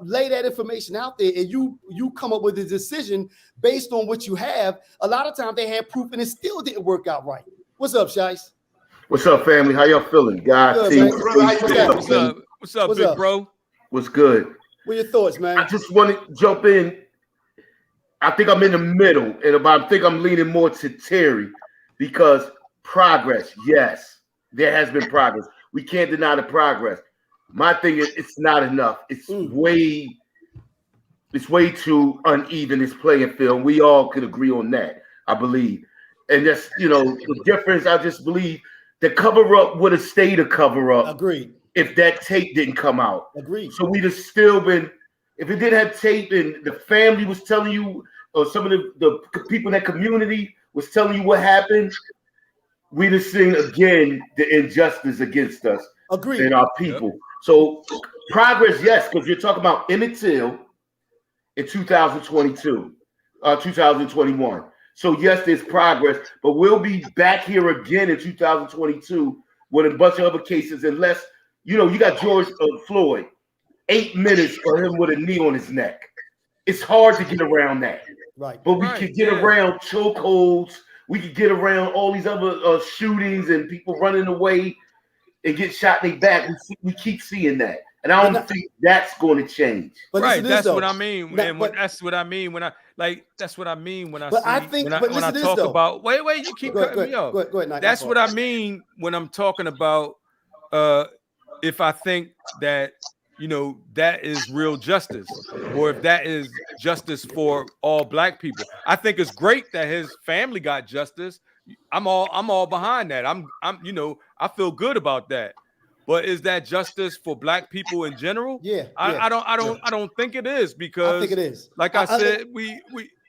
lay that information out there and you come up with a decision based on what you have, a lot of times they had proof and it still didn't work out right. What's up, Shice? What's up, family? How y'all feeling, guys? Good, Team, man. Brother, how you doing? What's up, What's big up? bro? what's good? What are your thoughts, man? I just want to jump in. I think I'm in the middle, and I think I'm leaning more to Terry because progress, yes, there has been progress. We can't deny the progress. My thing is, it's not enough. It's way too uneven. This playing field. We all could agree on that, I believe. And that's the difference. I just believe the cover up would have stayed a cover up. Agreed. If that tape didn't come out. Agreed. So we'd have still been. If it didn't have tape and the family was telling you, or some of the people in that community was telling you what happened, we'd have seen again the injustice against us. Agreed. And our people. Yep. So progress, yes, because you're talking about Emmett Till in 2022, 2021. So yes, there's progress, but we'll be back here again in 2022 with a bunch of other cases, unless you got George Floyd, 8 minutes for him with a knee on his neck. It's hard to get around that. Right. But we could get around chokeholds. We could get around all these other shootings and people running away and get shot in their back. We keep seeing that. And I don't think that's going to change. But right, that's what I mean. That's what I mean when I that's what I mean when I talk about wait, you keep cutting me off. Go ahead, that's what I mean when I'm talking about if I think that that is real justice, or if that is justice for all black people. I think it's great that his family got justice. I'm all behind that. I'm I feel good about that. But is that justice for black people in general? Yeah. I don't think it is, because I think it is. Like I said,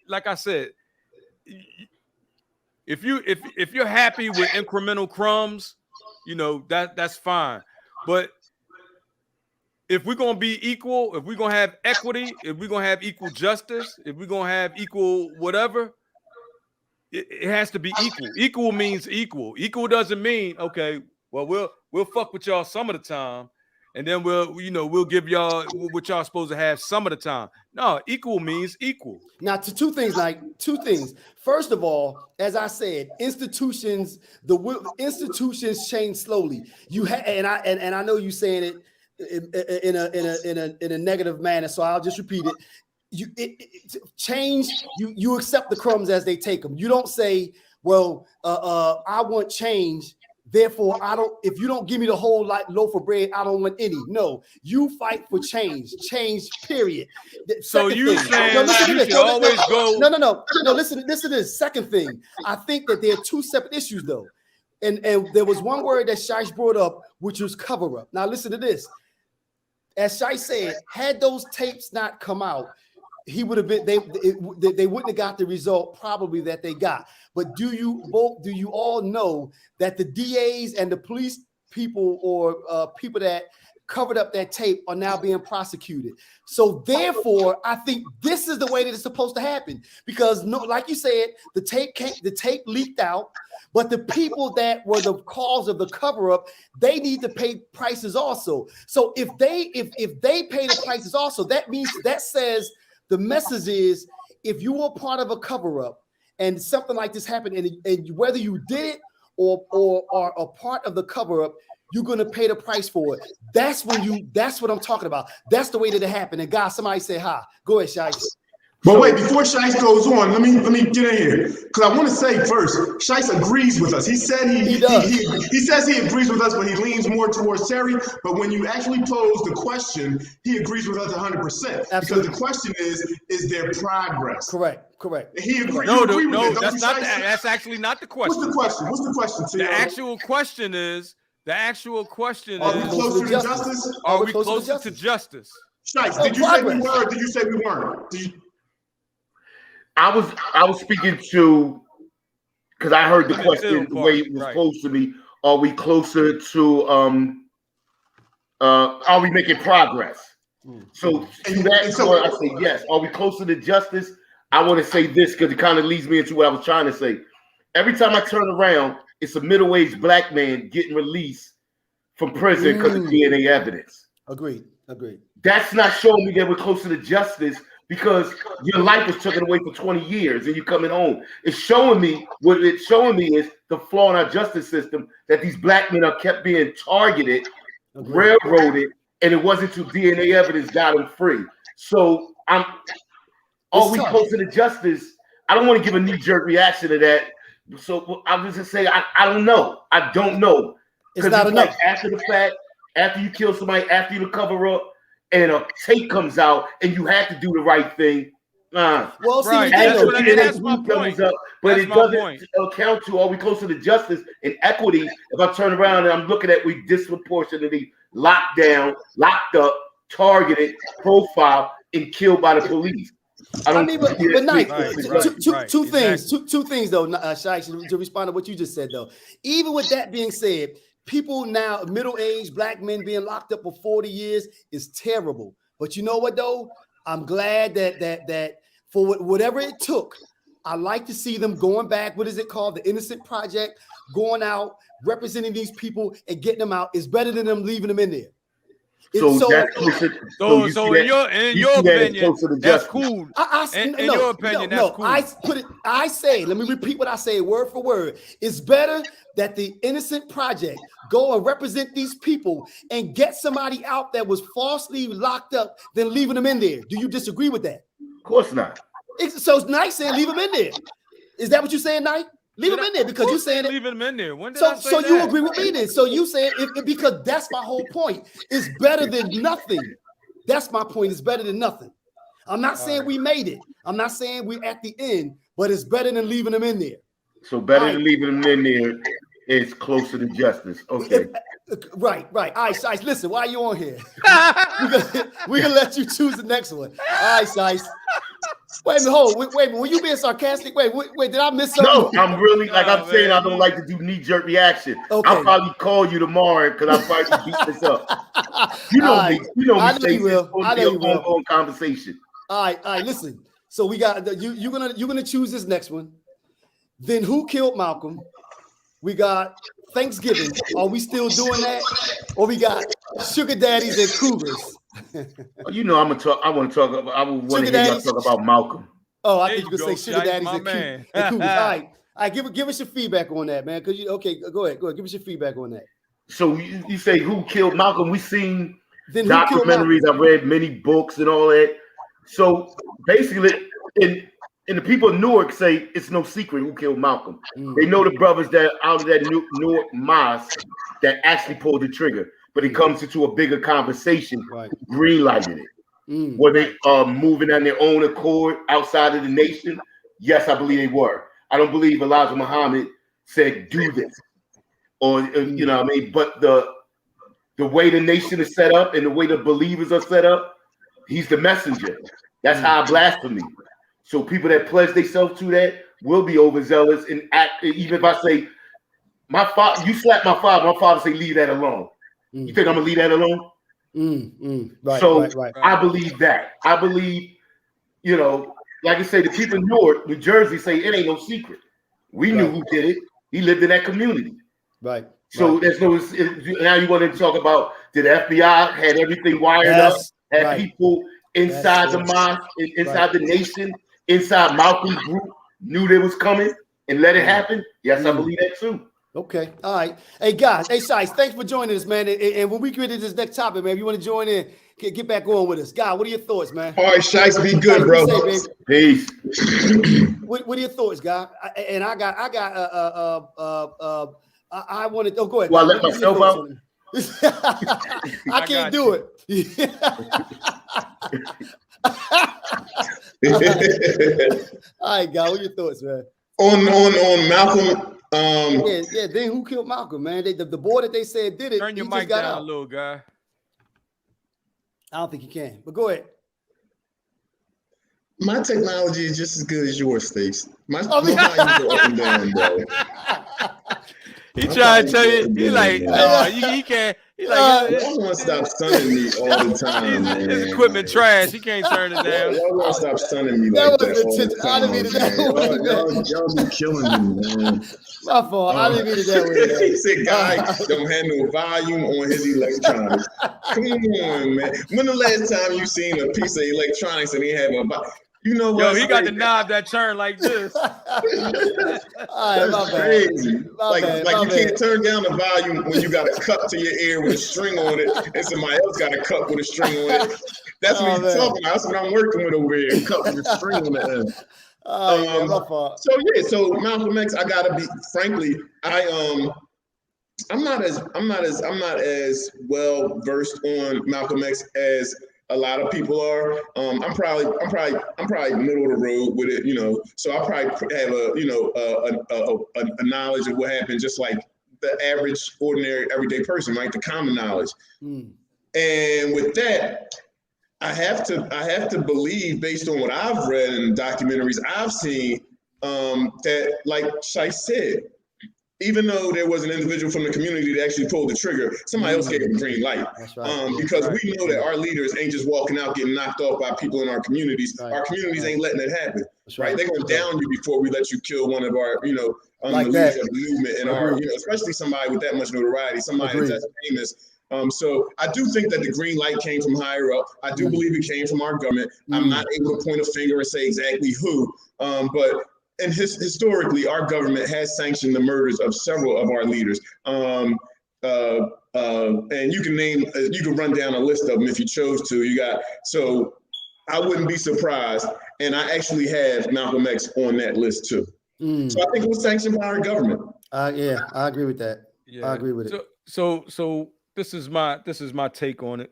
like I said, if you're happy with incremental crumbs, that's fine. But if we're gonna be equal, if we're gonna have equity, if we're gonna have equal justice, if we're gonna have equal whatever, it has to be equal. Equal means equal. Equal doesn't mean okay, well we'll fuck with y'all some of the time, and then we'll give y'all what y'all supposed to have some of the time. No, equal means equal. Now, to two things. First of all, as I said, institutions change slowly. And I know you saying it in a negative manner, so I'll just repeat it. Change. You accept the crumbs as they take them. You don't say, well, I want change, therefore I don't. If you don't give me the whole loaf of bread, I don't want any. No, you fight for change. Change. Period. So you saying you should always go? No. Listen to this. Second thing, I think that there are two separate issues though, and there was one word that Shice brought up, which was cover up. Now listen to this. As Shice said, had those tapes not come out, he would have been. They wouldn't have got the result probably that they got. But do you all know that the DAs and the police people or people that covered up that tape are now being prosecuted? So therefore, I think this is the way that it's supposed to happen, because like you said, the tape leaked out. But the people that were the cause of the cover-up, they need to pay prices also. So if they pay the prices also, that says the message is, if you were part of a cover-up and something like this happened, and whether you did it or are a part of the cover-up, you're gonna pay the price for it. That's what I'm talking about. That's the way that it happened. And guys, somebody say hi. Go ahead, Shice. But wait, before Shice goes on, let me get in here, because I want to say first, Shice agrees with us. He said he says he agrees with us, but he leans more towards Terry. But when you actually pose the question, he agrees with us 100%. Absolutely. Because the question is there progress? Correct. He agrees. No, that's actually not the question. What's the question? The actual question is. Are we closer to justice? Are we closer to justice? Shice, did you say we were, or did you say we weren't? I was speaking to, because I heard the question the way it was supposed to be. Are we closer to are we making progress? So to that point, I say yes. Are we closer to justice? I want to say this because it kind of leads me into what I was trying to say. Every time I turn around, it's a middle-aged black man getting released from prison because of DNA evidence. Agreed. Agreed. That's not showing me that we're closer to justice because your life was taken away for 20 years and you're coming home. It's showing me what it's showing me is the flaw in our justice system that these black men are kept being targeted, railroaded, and it wasn't until DNA evidence got them free. So are we closer to justice? I don't want to give a knee-jerk reaction to that. So I'm just gonna say I don't know. I don't know. It's not enough. Like after the fact, after you kill somebody, after you cover up, and a tape comes out, and you have to do the right thing. Well, see, right. That's my point. But it doesn't account to are we closer to justice and equity? If I turn around and I'm looking at we disproportionately locked down, locked up, targeted, profiled, and killed by the police. But Knight, two things though, Shikes, to respond to what you just said though. Even with that being said, people now, middle-aged black men being locked up for 40 years is terrible. But you know what though? I'm glad that for whatever it took, I like to see them going back. What is it called? The Innocent Project, going out, representing these people and getting them out is better than them leaving them in there. So in your opinion, that's cool. In your opinion, that's cool. I say, let me repeat what I say word for word. It's better that the Innocent Project go and represent these people and get somebody out that was falsely locked up than leaving them in there. Do you disagree with that? Of course not. So it's Knight saying leave them in there. Is that what you're saying, Knight? Leave them in there because you're saying leave them in there. When did I say that? You agree with me then? So you saying because that's my whole point. It's better than nothing. That's my point. It's better than nothing. I'm not saying we made it. I'm not saying we're at the end, but it's better than leaving them in there. So better than leaving them in there is closer to justice. Okay. Right. All right, Shice, listen, why are you on here? We're gonna let you choose the next one. All right, Shice. Wait a minute, when you being sarcastic, wait, did I miss something? No, I'm really I'm saying I don't like to do knee-jerk reaction. Okay. I'll probably call you tomorrow because I'll probably beat this up. You know me. You know me. I know you will. I know you will. Ongoing conversation. All right, listen. So we got you're gonna choose this next one. Then who killed Malcolm? We got Thanksgiving. Are we still doing that? Or we got Sugar Daddies and Cougars? You know, I want to talk about. I want to hear y'all talk about Malcolm. Oh, I think you could say Sugar Daddies and Cougars. All right, give us your feedback on that, man. Because go ahead, give us your feedback on that. So you say who killed Malcolm? We've seen documentaries. I've read many books and all that. So basically, and the people in Newark say it's no secret who killed Malcolm. They know the brothers that out of that Newark mosque that actually pulled the trigger. But it comes into a bigger conversation, greenlighting it. Were they moving on their own accord outside of the nation? Yes, I believe they were. I don't believe Elijah Muhammad said, do this. Or, you know what I mean? But the way the nation is set up and the way the believers are set up, he's the messenger. That's high blasphemy. So people that pledge themselves to that will be overzealous and act. Even if I say, my father, you slap my father say, leave that alone. You think I'm gonna leave that alone? Right. I believe that. I believe, you know, like I say, the people in Newark, New Jersey say it ain't no secret. We knew who did it. He lived in that community. Right. So there's no. Now you want to talk about did the FBI had everything wired up, had people inside the mosque, inside the nation, inside Malcolm's group knew they was coming and let it happen? Yes, I believe that too. Okay, all right. Hey guys, hey Shice, thanks for joining us, man. And when we get into this next topic, man, if you want to join in, get back on with us. God, what are your thoughts, man? All right, Shice, be good, bro. Peace. What are your thoughts, guy? And I wanted. Oh, go ahead. Well, I let myself out. I can't do it. All right, guy, what are your thoughts, man? On Malcolm. Yeah. Then who killed Malcolm, man? The boy that they said did it. Turn your mic down a little, guy. I don't think you can, but go ahead. My technology is just as good as yours, Stace. My volume go up and down, bro. He trying to tell you, he like, he can't. He like Y'all want to stop stunning me all the time, man. his equipment trash. He can't turn it down. Y'all want to stop stunning me That like was that all the intentional. I time, didn't mean it that man. way, man. Y'all be killing me, man. My fault. I didn't mean it that way, man. He said, "Guy don't have no volume on his electronics." Come on, man. When the last time you seen a piece of electronics and he have a volume? You know what? Yo, he got the knob that turn like this. All right, my bad. Crazy. My bad, my you bad. can't turn down the volume when you got a cup to your ear with a string on it, and somebody else got a cup with a string on it. That's what he's talking about. That's what I'm working with over here. A cup with a string on the end. Yeah, my fault. So Malcolm X, I gotta be frankly, I'm not as well versed on Malcolm X as a lot of people are. I'm probably middle of the road with it, you know. So I probably have a knowledge of what happened, just like the average, ordinary, everyday person, right? The common knowledge. And with that, I have to believe, based on what I've read in documentaries I've seen, that, like Shai said, even though there was an individual from the community that actually pulled the trigger, somebody else gave the green light. That's right. Because we know that our leaders ain't just walking out getting knocked off by people in our communities. Right. Our communities ain't letting it happen. That's right? They're going to down you before we let you kill one of our, Like the that. leaders of the movement, and our, especially somebody with that much notoriety, somebody that's famous. So I do think that the green light came from higher up. I do believe it came from our government. I'm not able to point a finger and say exactly who, but historically, our government has sanctioned the murders of several of our leaders. And you can run down a list of them if you chose to. So I wouldn't be surprised. And I actually have Malcolm X on that list too. So I think it was sanctioned by our government. Yeah, I agree with that. Yeah. I agree with it. So this is my take on it.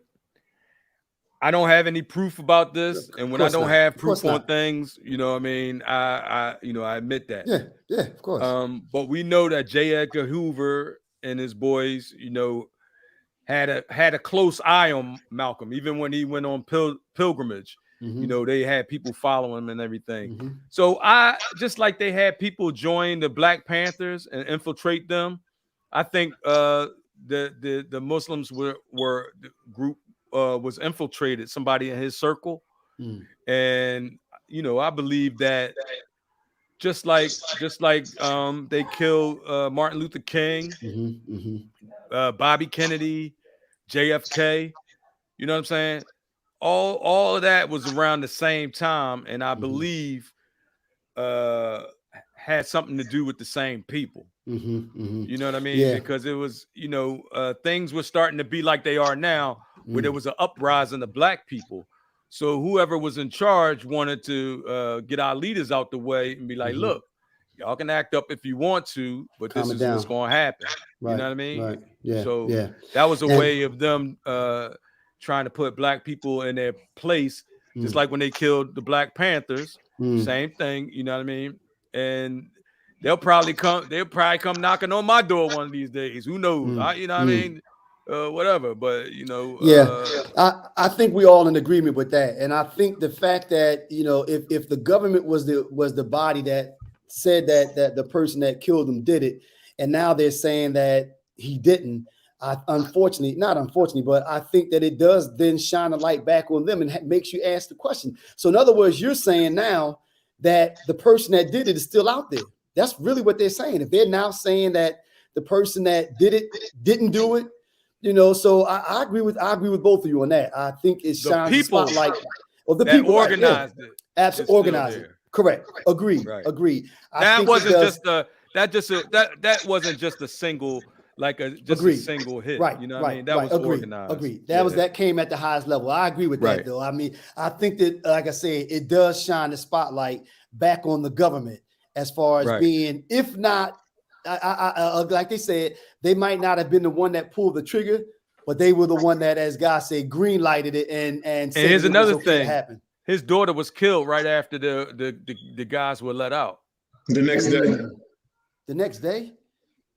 I don't have any proof about this, and when I don't have proof on things, I mean, I admit that. Yeah, of course. But we know that J. Edgar Hoover and his boys, had a close eye on Malcolm, even when he went on pilgrimage. They had people follow him and everything. So I just like they had people join the Black Panthers and infiltrate them. I think the Muslims were the group. Was infiltrated, somebody in his circle, and I believe that just like they killed Martin Luther King, Bobby Kennedy, JFK. You know what I'm saying? All of that was around the same time, and I believe had something to do with the same people. You know what I mean? Yeah. Because it was, things were starting to be like they are now, where there was an uprising of Black people. So whoever was in charge wanted to get our leaders out the way and be like, look, y'all can act up if you want to, but this is what's going to happen. Right. You know what I mean? Right. Yeah. So yeah. that was a way of them trying to put Black people in their place, just like when they killed the Black Panthers. Same thing, you know what I mean? And they'll probably come knocking on my door one of these days. Who knows? You know what I mean? Whatever, but I think we all in agreement with that, and I think the fact that if the government was the body that said that the person that killed him did it, and now they're saying that he didn't. Not unfortunately, but I think that it does then shine a light back on them and makes you ask the question. So in other words, you're saying now that the person that did it is still out there. That's really what they're saying. If they're now saying that the person that did it didn't do it, so I agree with both of you on that. I think it shines the spotlight of the people organized it. Absolutely organized it. Correct. Agreed. Right. Agreed. That wasn't just a single a single hit. Right. You know what I mean? That was organized. Agreed. That came at the highest level. I agree with that though. I mean, I think that, like I said, it does shine the spotlight back on the government as far as being, if not, like they said, they might not have been the one that pulled the trigger, but they were the one that, as God said, green lighted it and said here's another thing. Happen. His daughter was killed right after the guys were let out. The next day. The next day?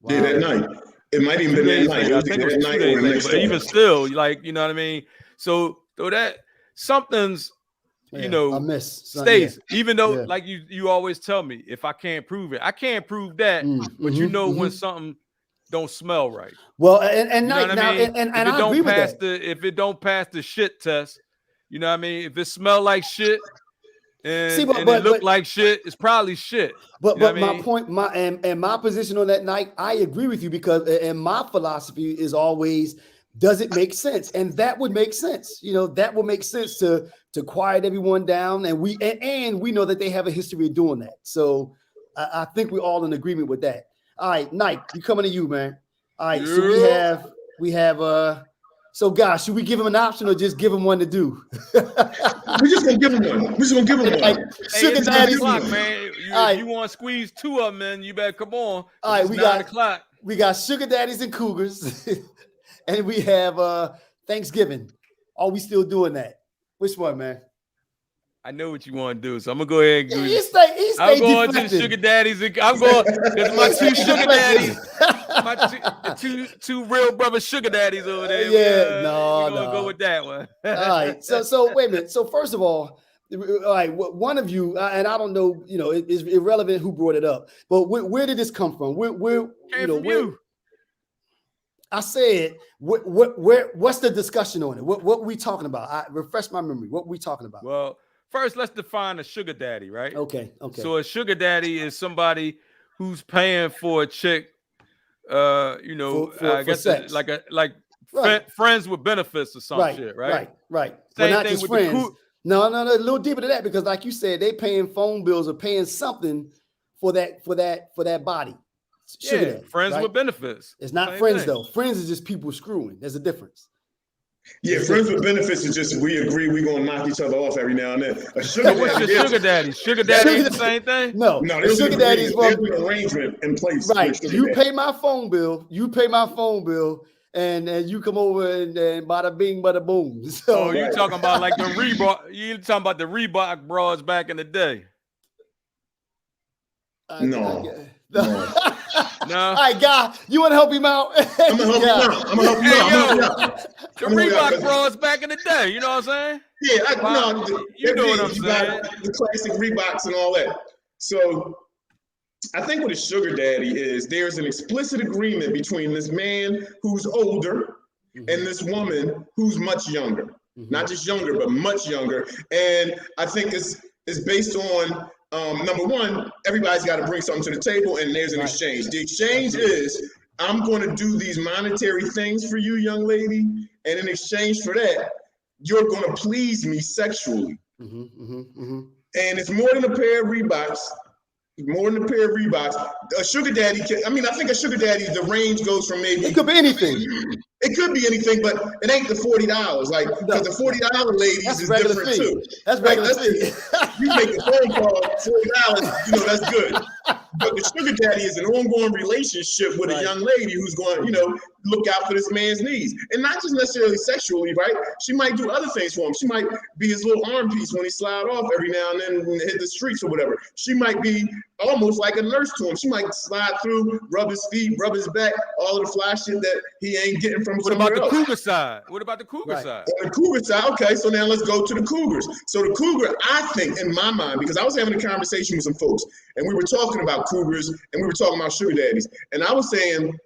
Wow. Yeah, that night. It might even been that night. I think it was 2 days later, but even still, you know what I mean? So that something's stays. Even though, like you always tell me, if I can't prove it, I can't prove that. But when something don't smell right. Well, and You know what I mean? and If it I don't agree with pass that. if it don't pass the shit test, you know what I mean? If it smell like shit See, and it look like shit, it's probably shit. But You know what I my mean? point, and my position on that night, I agree with you because and my philosophy is always, does it make sense? And that would make sense. You know, that would make sense to quiet everyone down, and we know that they have a history of doing that. So I think we're all in agreement with that. All right, Nike, we coming to you, man. All right, so we have so guys, should we give him an option or just give him one to do? We're just gonna give him one. We're just gonna give him one. Like, Hey, Sugar it's 9 Daddy's o'clock, man. If you want to squeeze 2 of them in, you better come on. All right, we 9 o'clock. We got Sugar Daddies and Cougars, and we have Thanksgiving. Are we still doing that? Which one, man? I know what you want to do, so I'm gonna go ahead and go. He stay I'm going deflecting. to the Sugar Daddies. I'm going because my 2 Sugar Daddies, my two real brother Sugar Daddies over there. Yeah, we're gonna go with that one. All right. So wait a minute. So first of all right, one of you, and I don't know, you know, it's irrelevant who brought it up, but where did this come from? Where I said, what's the discussion on it? What we talking about? Refresh my memory. What we talking about? Well, first, let's define a sugar daddy, right? Okay. So a sugar daddy is somebody who's paying for a chick, I guess sex. like friends with benefits or some shit, right? Right. Same not thing just with friends. No, a little deeper than that, because like you said, they paying phone bills or paying something for that body. Sugar daddy, friends with benefits. It's not friends though. Friends is just people screwing. There's a difference. Yeah, friends with benefits is just we agree we're gonna knock each other off every now and then. What's your sugar daddy? Sugar daddy is the same thing? No, there's sugar daddy is an arrangement in place. Right. You pay my phone bill. And you come over and bada bing, bada boom. So you talking about like the Reebok? You talking about the Reebok bras back in the day? No. All right, guy, you want to help him out? I'm gonna help you out. The Reebok bras back in the day. You know what I'm saying? Yeah, you know what I'm saying. The classic Reeboks and all that. So I think what a sugar daddy is, there's an explicit agreement between this man who's older and this woman who's much younger. Not just younger, but much younger. And I think it's based on number one, everybody's got to bring something to the table, and there's an exchange. The exchange is, I'm going to do these monetary things for you, young lady, and in exchange for that, you're going to please me sexually. And it's more than a pair of Reeboks. A sugar daddy I think a sugar daddy, the range goes from maybe... It could be anything. It could be anything, but it ain't the $40. Like, because the $40 ladies is different too. That's regular fee. You make a phone call, $40, that's good. But the sugar daddy is an ongoing relationship with a young lady who's going, look out for this man's needs. And not just necessarily sexually, right? She might do other things for him. She might be his little arm piece when he slide off every now and then and hit the streets or whatever. She might be almost like a nurse to him. She might slide through, rub his feet, rub his back, all of the fly shit that he ain't getting from somewhere else. What about the cougar side? On the cougar side, okay, so now let's go to the cougars. So the cougar, I think, in my mind, because I was having a conversation with some folks, and we were talking about cougars, and we were talking about sugar daddies, and I was saying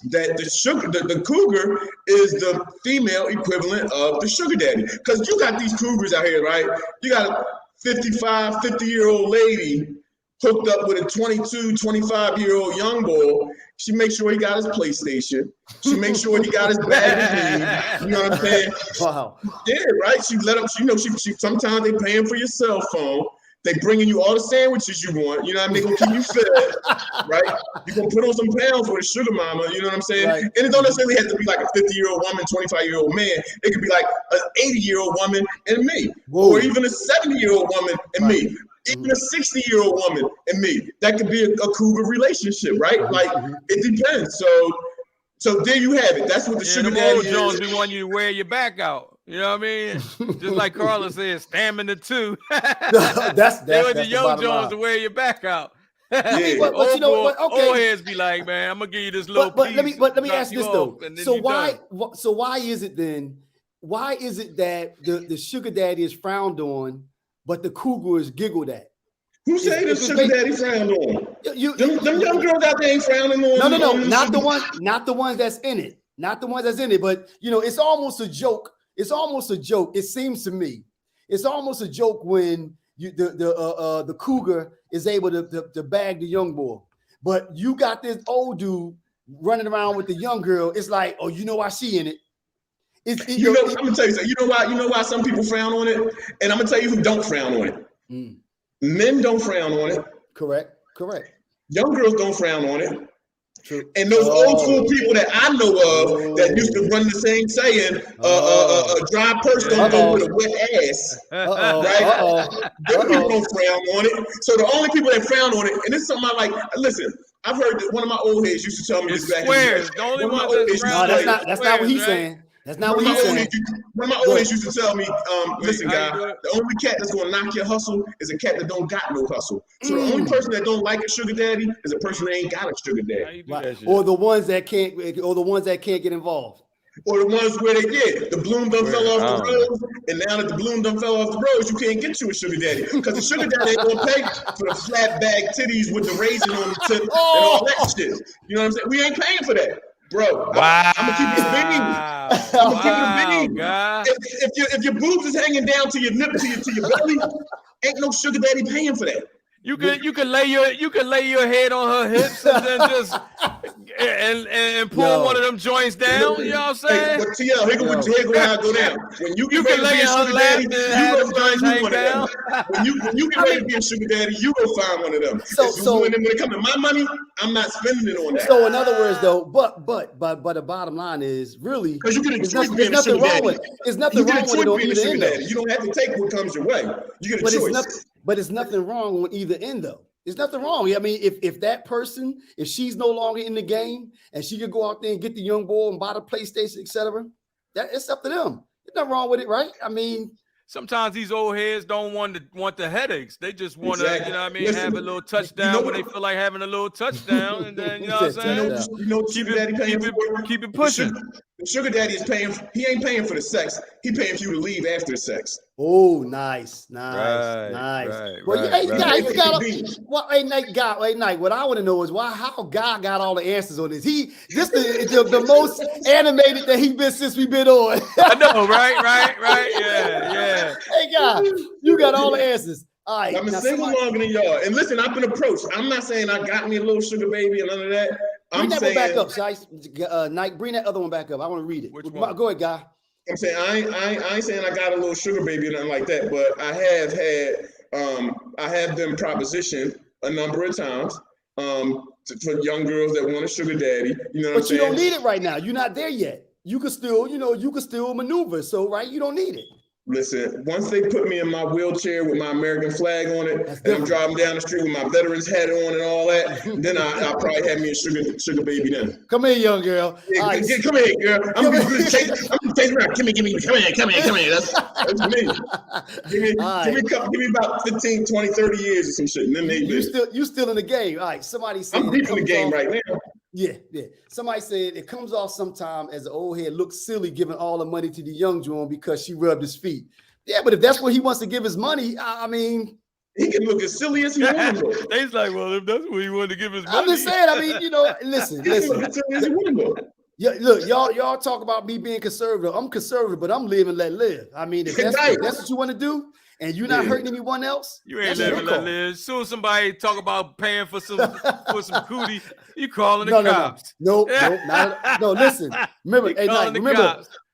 that the cougar is the female equivalent of the sugar daddy. Because you got these cougars out here, right? You got a 50-year-old lady hooked up with a 25-year-old young boy. She makes sure he got his PlayStation. She makes sure he got his bag of weed. You know what I'm saying? Wow. Yeah, right. She let him. She sometimes they pay him for your cell phone. They bringing you all the sandwiches you want. You know what I mean? They gonna keep you fed, right? You gonna put on some pounds for the sugar mama. You know what I'm saying? Right. And it don't necessarily have to be like a 50-year-old woman, 25-year-old man. It could be like an 80-year-old woman and me, or even a 70-year-old woman and me. Even a 60-year-old woman and me. That could be a cougar relationship, right? Like, it depends. So there you have it. That's what the sugar daddy is. Jones be wanting you to wear your back out. You know what I mean? Just like Carla said, stamina too. that's they want the young Jones to wear your back out. Yeah. but you know what? Okay. Old heads be like, man, I'm gonna give you this little piece. Let me ask this though. So why is it then? Why is it that the sugar daddy is frowned on, but the cougar is giggled at? Who say the sugar daddy frowned on? Them young girls out there ain't frowning on. No, not the ones that's in it. Not the ones that's in it. But it's almost a joke. It's almost a joke. It seems to me, it's almost a joke when the cougar is able to bag the young boy, but you got this old dude running around with the young girl. It's like, oh, you know why she in it? I'm gonna tell you something. You know why some people frown on it, and I'm gonna tell you who don't frown on it. Men don't frown on it. Correct. Young girls don't frown on it. True. And those old school people that I know of that used to run the same saying, a dry purse don't go with a wet ass. Right? Them people don't frown on it. So the only people that frown on it, and this is something I like, listen, I've heard that one of my old heads used to tell me this back in the day. The only one one that's frown on it. That's not what he's saying. That's not what he's saying. One of my old heads used to tell me, listen, guy, the only cat that's gonna knock your hustle is a cat that don't got no hustle. So the only person that don't like a sugar daddy is a person that ain't got a sugar daddy. Right. Or the ones that can't get involved. Or the ones where the bloom done fell off the rose, and now that the bloom done fell off the rose, you can't get you a sugar daddy. Because the sugar daddy ain't gonna pay for the flat bag titties with the raisin on the tip and all that shit. You know what I'm saying? We ain't paying for that. Bro, wow. I'm gonna keep it being. I'm gonna keep it being. If your boobs is hanging down to your nip to your belly, ain't no sugar daddy paying for that. You can lay your head on her hips and then just and pull one of them joints down. You know what I'm saying? But TL, here go how it go down. When you get ready to be a sugar daddy, you go find you one of them. When you get ready to be a sugar daddy, you go find one of them. So when it comes to my money, I'm not spending it on that. So in other words, though, but the bottom line is really because you get a choice being a sugar daddy. There's nothing wrong with it on either end. You don't have to take what comes your way. You get a choice. But it's nothing wrong with either end, though. There's nothing wrong. I mean, if that person, if she's no longer in the game and she could go out there and get the young boy and buy the PlayStation, etc., that it's up to them. There's nothing wrong with it, right? I mean, sometimes these old heads don't want the headaches. They just want to, exactly. You know what I mean, have a little touchdown when they feel like having a little touchdown, and then you know what I'm saying. Keep it pushing. The sugar daddy is paying. He ain't paying for the sex. He paying for you to leave after the sex. Oh, nice. Right, Well, hey, Nate, what I want to know is how God got all the answers on this. This is the most animated that he's been since we've been on. I know, right, yeah. Hey, God, you got all the answers. All right, I'm single longer than y'all. And listen, I've been approached. I'm not saying I got me a little sugar baby and none of that. Bring that one back up, Shice. Nike, bring that other one back up. I want to read it. Which one? Go ahead, guy. I'm saying I ain't saying I got a little sugar baby or nothing like that, but I have them propositioned a number of times for young girls that want a sugar daddy. You know what I'm saying? But you don't need it right now. You're not there yet. You can still maneuver. So right, you don't need it. Listen, once they put me in my wheelchair with my American flag on it, and I'm driving down the street with my veterans hat on and all that, then I'll probably have me a sugar baby then. Come here, young girl. Yeah, come here, girl. I'm just chasing around. Come here. That's me. Give me about 15, 20, 30 years or some shit. And then you still in the game. All right, somebody said I'm deep in the game right now. Yeah. Somebody said it comes off sometime as the old head looks silly giving all the money to the young John because she rubbed his feet. Yeah, but if that's what he wants to give his money, I mean, he can look as silly as he wants. He's like, well, if that's what he wanted to give his money. I'm just saying. I mean, listen. Yeah, look, y'all talk about me being conservative. I'm conservative, but I'm live and let live. I mean, if that's what you want to do, and you're not hurting anyone else, you ain't living and let live. As soon as somebody talk about paying for some cootie, you calling the cops. No, listen. Remember,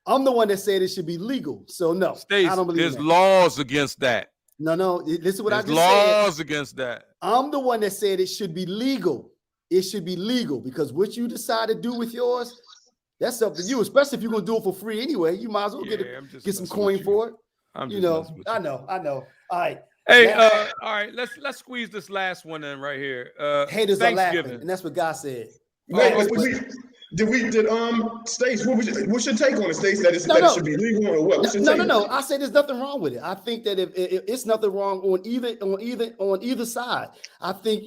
I'm the one that said it should be legal. So no, Stace, I don't believe there's that. laws against that. No, this is what I just said. Laws against that. I'm the one that said it should be legal. It should be legal because what you decide to do with yours, that's up to you. Especially if you're gonna do it for free anyway. You might as well get some coin for it. I know. All right. Hey, all right. Let's squeeze this last one in right here. Haters are laughing, and that's what God said. Did Stace? What's your take on it, Stace? That it should be legal or what? No. I say there's nothing wrong with it. I think that if it's nothing wrong on either side. I think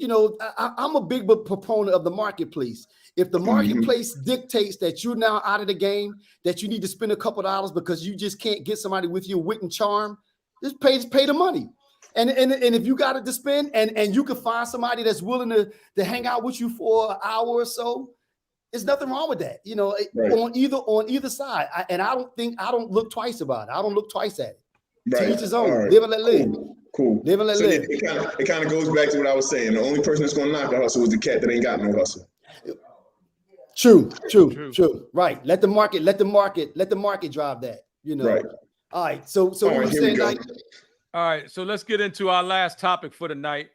I'm a big proponent of the marketplace. If the marketplace dictates that you're now out of the game, that you need to spend a couple dollars because you just can't get somebody with your wit and charm, just pay the money. And if you got it to spend and you can find somebody that's willing to hang out with you for an hour or so, there's nothing wrong with that. You know, Right. on either side. I don't look twice about it. I don't look twice at it. Right. To each his own. All right. Live and let live. Cool. Live and let So live. it kind of goes back to what I was saying. The only person that's going to knock the hustle is the cat that ain't got no hustle. True. Right. Let the market drive that. You know. Right. All right. So All we right, were here we saying go. like, All right, so let's get into our last topic for the night.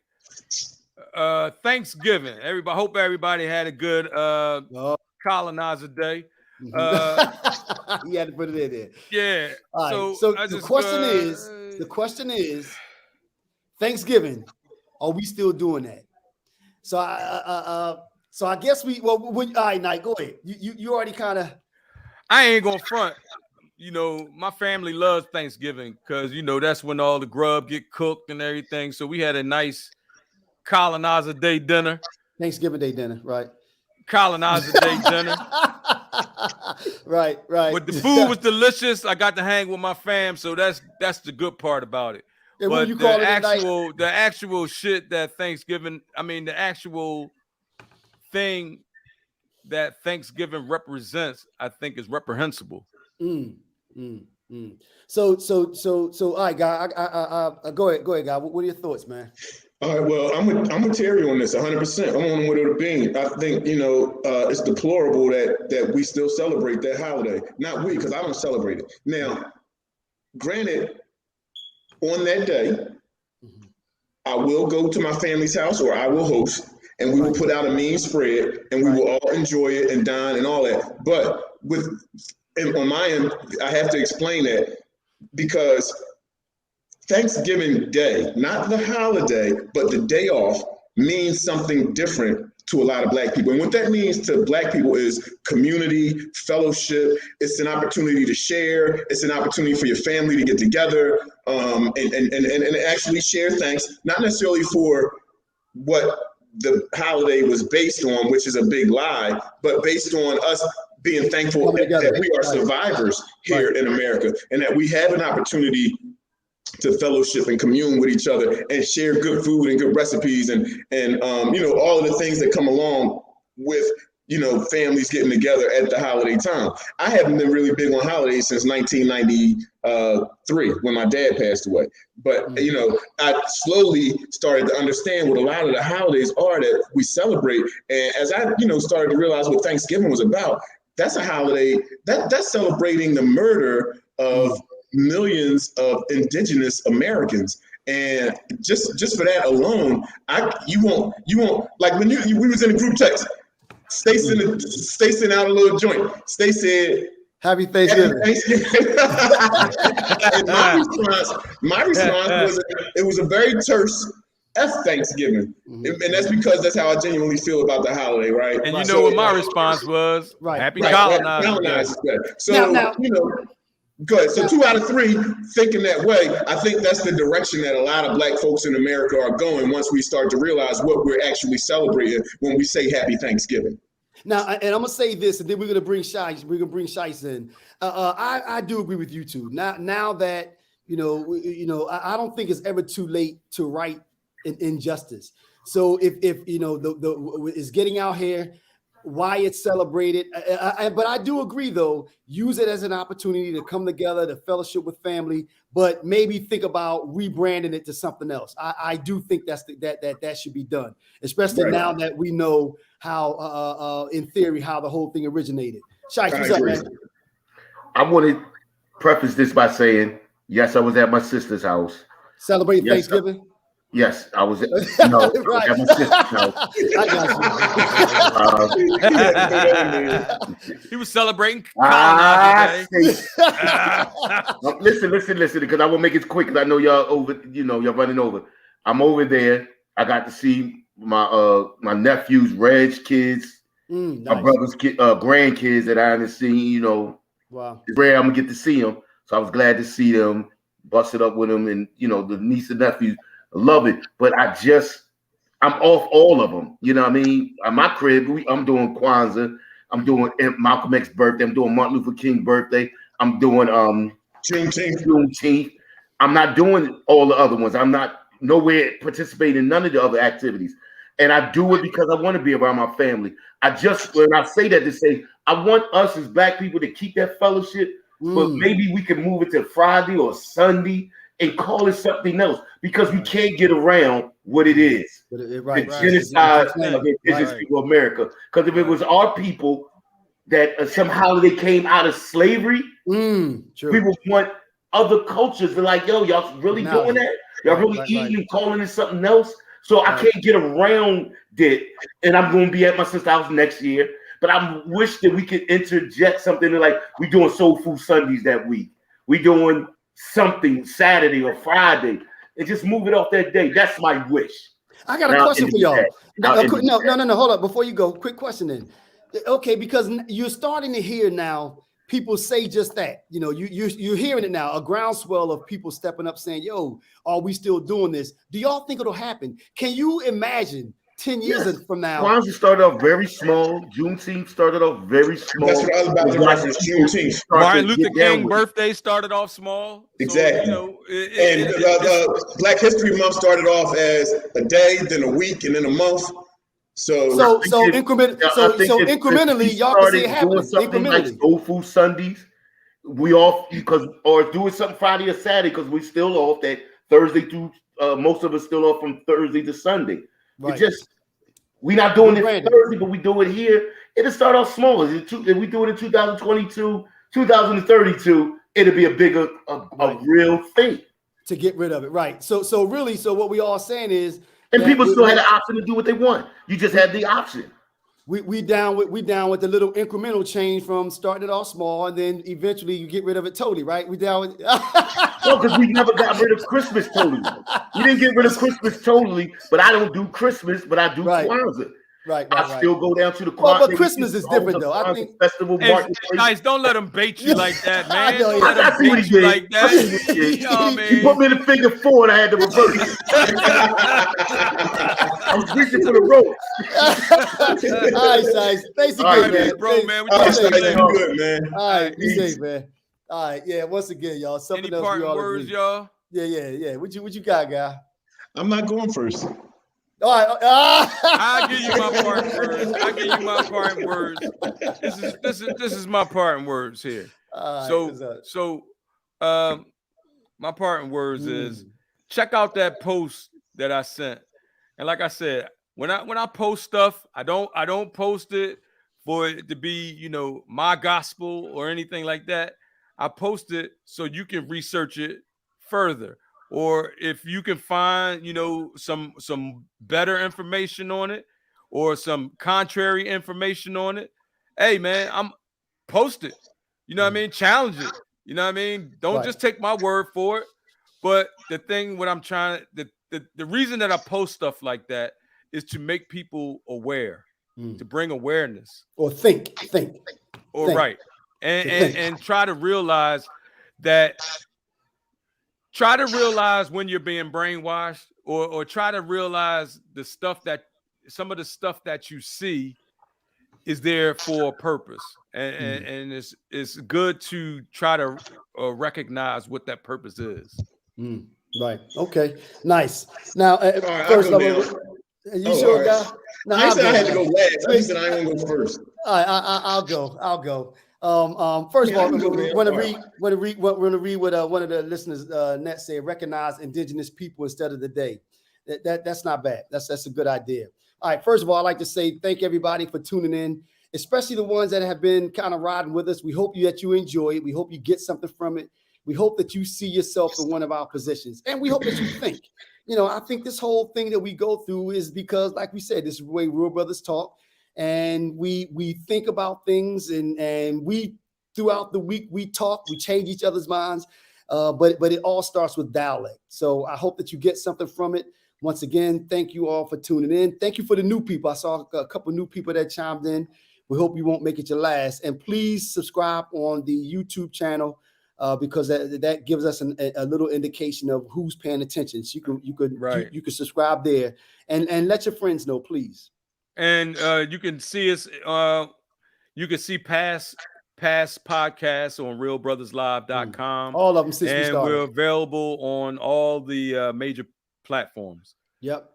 Thanksgiving. Hope everybody had a good colonizer day. you had to put it in there. Yeah. All right. So the question is, Thanksgiving, are we still doing that? So I guess all right, Knight, go ahead. You already kind of. I ain't gonna front. You know, my family loves Thanksgiving because, you know, that's when all the grub get cooked and everything. So we had a nice colonizer day dinner. Thanksgiving Day dinner, right? Colonizer day dinner. Right. But the food was delicious. I got to hang with my fam, so that's the good part about it. And but what you call the actual shit that Thanksgiving, I mean, the actual thing that Thanksgiving represents, I think is reprehensible. So all right, guy. I go ahead, guy. What are your thoughts, man? All right, well, I'm with Terry on this 100%. I'm on with the bean. I think, you know, it's deplorable that we still celebrate that holiday. Not we, because I don't celebrate it. Now, granted, on that day, I will go to my family's house or I will host, and we will put out a mean spread, and we will all enjoy it and dine and all that. But on my end, I have to explain that because Thanksgiving Day, not the holiday, but the day off, means something different to a lot of Black people. And what that means to Black people is community, fellowship. It's an opportunity to share. It's an opportunity for your family to get together and actually share thanks, not necessarily for what the holiday was based on, which is a big lie, but based on us being thankful that we are survivors here in America and that we have an opportunity to fellowship and commune with each other and share good food and good recipes and you know, all of the things that come along with, you know, families getting together at the holiday time. I haven't been really big on holidays since 1993 when my dad passed away. But, you know, I slowly started to understand what a lot of the holidays are that we celebrate. And as I, you know, started to realize what Thanksgiving was about, that's a holiday that's celebrating the murder of millions of indigenous Americans. And just for that alone, you won't like when we was in a group text, Stacey sent out a little joint. Stacey said, Happy Thanksgiving. And my response was it was a very terse F Thanksgiving. And that's because that's how I genuinely feel about the holiday, right? And you know what my response was? Happy Colonizer Day. So, now, you know, good. So 2 out of 3 thinking that way. I think that's the direction that a lot of Black folks in America are going once we start to realize what we're actually celebrating when we say Happy Thanksgiving. Now, and I'm gonna say this, and then we're gonna bring Shice in. I do agree with you too. Now that you know, I don't think it's ever too late to right an injustice. So if you know the is getting out here, why it's celebrated. But I do agree, though, use it as an opportunity to come together, to fellowship with family, but maybe think about rebranding it to something else. I do think that should be done, especially now that we know how, in theory, how the whole thing originated. Shice, what's up, man? I want to preface this by saying, yes, I was at my sister's house. Celebrating Thanksgiving? Yes, I was at my sister's house. I got you. He was celebrating Colonizer Day. Listen, because I will make it quick because I know y'all y'all running over. I'm over there. I got to see my nephew's Reg kids, nice. My brother's grandkids that I haven't seen, Wow. It's rare I'm gonna get to see them. So I was glad to see them, busted up with them, and the niece and nephews. Love it, but I'm off all of them. You know what I mean? At my crib, I'm doing Kwanzaa. I'm doing Malcolm X's birthday. I'm doing Martin Luther King's birthday. I'm doing Juneteenth. I'm not doing all the other ones. I'm not nowhere participate in none of the other activities. And I do it because I want to be around my family. When I say that to say, I want us as Black people to keep that fellowship, but maybe we can move it to Friday or Sunday and call it something else, because we can't get around what it is. The genocide of indigenous people of America. Because if it was our people that somehow they came out of slavery, we would want other cultures to like, yo, y'all really doing that? Y'all really eating and calling it something else? So I can't get around it. And I'm going to be at my sister's house next year. But I wish that we could interject something like we doing Soul Food Sundays that week. We doing something Saturday or Friday and just move it off that day. That's my wish. I got a question for y'all. No, hold up. Before you go, quick question then. Okay, because you're starting to hear now people say just that. You know, you're hearing it now, a groundswell of people stepping up saying, yo, are we still doing this? Do y'all think it'll happen? Can you imagine 10 years from now? Kwanzaa started off very small. Juneteenth started off very small. That's what I was about to reference. Juneteenth. Martin Luther King birthday started off small. Exactly. So, you know, Black History Month started off as a day, then a week, and then a month. So incrementally, y'all can see it happening. Incrementally, like Soul Food Sundays, or doing something Friday or Saturday because we still off that Thursday through. Most of us still off from Thursday to Sunday. Right. We're not doing it Thursday, but we do it here. It'll start off small. If we do it in 2022, 2032, it'll be a bigger, real thing. To get rid of it, right? So what we all saying is, and people still had the option to do what they want. You just had the option. We down with the little incremental change from starting it off small, and then eventually you get rid of it totally, right? We down with no, because we never got rid of Christmas totally. We didn't get rid of Christmas totally, but I don't do Christmas, but I do Kwanzaa. Right. I still go down to the Kwanzaa. But Christmas is different though. I think festival. Guys, don't let him bait you like that, man. Don't let him bait you like that. You know what I mean? He put me in the figure 4 and I had to reverse. I was reaching for the rope. All right, guys. Basically, all right, man. Bro, man. What you say, man? Good, man. All right, be safe, man. All right, yeah. Once again, y'all. Something Any else parting we all words, agree. y'all? Yeah. What you got, guy? I'm not going first. All right. I'll give you my parting words. This is my parting words here. My parting words is check out that post that I sent. And like I said, when I post stuff, I don't post it for it to be, you know, my gospel or anything like that. I post it so you can research it further. Or if you can find, you know, some better information on it or some contrary information on it, hey, man, I'm post it. You know what I mean? Challenge it. You know what I mean? Don't just take my word for it. But the reason that I post stuff like that is to make people aware, to bring awareness. Or think. Right. And try to realize that. Try to realize when you're being brainwashed, or try to realize some of the stuff that you see is there for a purpose, and it's good to try to recognize what that purpose is. Right. Okay. Nice. Now, first of all, you sure, guy? No, I said I had to go last. I said I ain't gonna go first. All right, I'll go. First of all, I'm going to read what one of the listeners net said. Recognize indigenous people instead of the day. That's not bad. That's a good idea. All right. First of all, I'd like to say thank everybody for tuning in, especially the ones that have been kind of riding with us. We hope that you enjoy it. We hope you get something from it. We hope that you see yourself in one of our positions, and we hope that you think. You know, I think this whole thing that we go through is because, like we said, this is the way real brothers talk. And we think about things, and we throughout the week we talk, we change each other's minds, but it all starts with dialect. So I hope that you get something from it. Once again, thank you all for tuning in. Thank you for the new people. I saw a couple new people that chimed in. We hope you won't make it your last. And please subscribe on the YouTube channel because that gives us a little indication of who's paying attention. So you could subscribe there and let your friends know, please. And you can see us. You can see past podcasts on realbrotherslive.com. All of them since we and started. we're available on all the major platforms. Yep.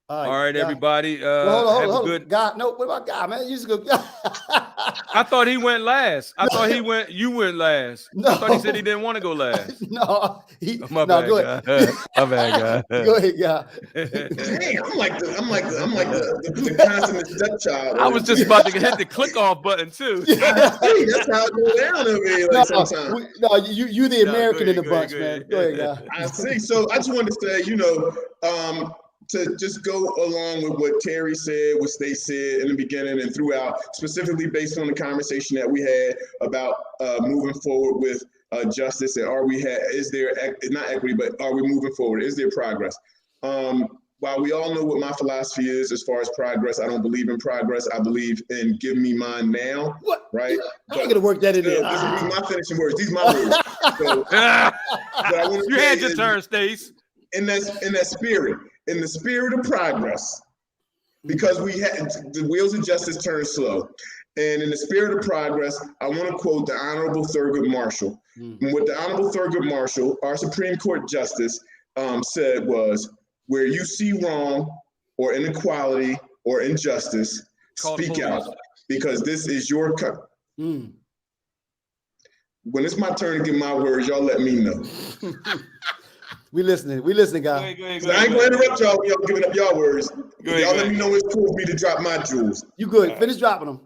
All right, everybody. Hold on, have hold a on. good. God, no. What about God, man? You just go. I thought he went last. I thought you went last. No. I thought he said he didn't want to go last. No, My no. bad, Go ahead. guy. My bad, guy. Go ahead, God. Dang, I'm like the consummate stepchild. I was just about to hit the click off button too. Hey, that's how it goes down over here. Like sometimes. You the American in the go bunch, ahead. man. Go ahead, God. I see. So I just wanted to say, to just go along with what Terry said, what State said in the beginning and throughout, specifically based on the conversation that we had about moving forward with justice and is there not equity, but are we moving forward? Is there progress? While we all know what my philosophy is as far as progress, I don't believe in progress. I believe in give me mine now. What? Right? I ain't gonna work that in there. These are my finishing words. These are my words. So, you had your turn, Stace. In that spirit, in the spirit of progress, because we had the wheels of justice turn slow. And in the spirit of progress, I want to quote the Honorable Thurgood Marshall. And what the Honorable Thurgood Marshall, our Supreme Court Justice, said was, where you see wrong or inequality or injustice, speak out, because this is your country. When it's my turn to give my words, y'all let me know. We listening, guys. I ain't gonna interrupt y'all when y'all giving up y'all words. Y'all let me know it's cool for me to drop my jewels. You good? Finish dropping them.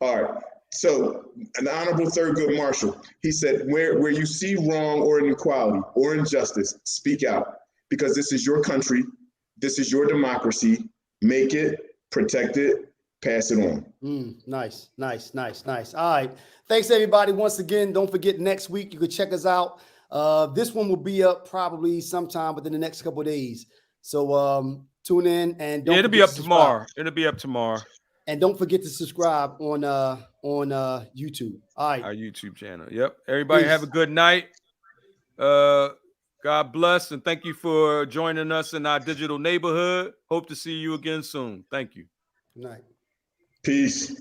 All right. So, an Honorable Thurgood Marshall, he said, where you see wrong or inequality or injustice, speak out, because this is your country, this is your democracy. Make it, protect it, pass it on. Nice. All right. Thanks, everybody. Once again, don't forget next week you can check us out. This one will be up probably sometime within the next couple of days. So tune in and don't it'll be up tomorrow. It'll be up tomorrow. And don't forget to subscribe on YouTube. All right. Our YouTube channel. Yep. Everybody Peace. have a good night. God bless and thank you for joining us in our digital neighborhood. Hope to see you again soon. Thank you. Good night. Peace.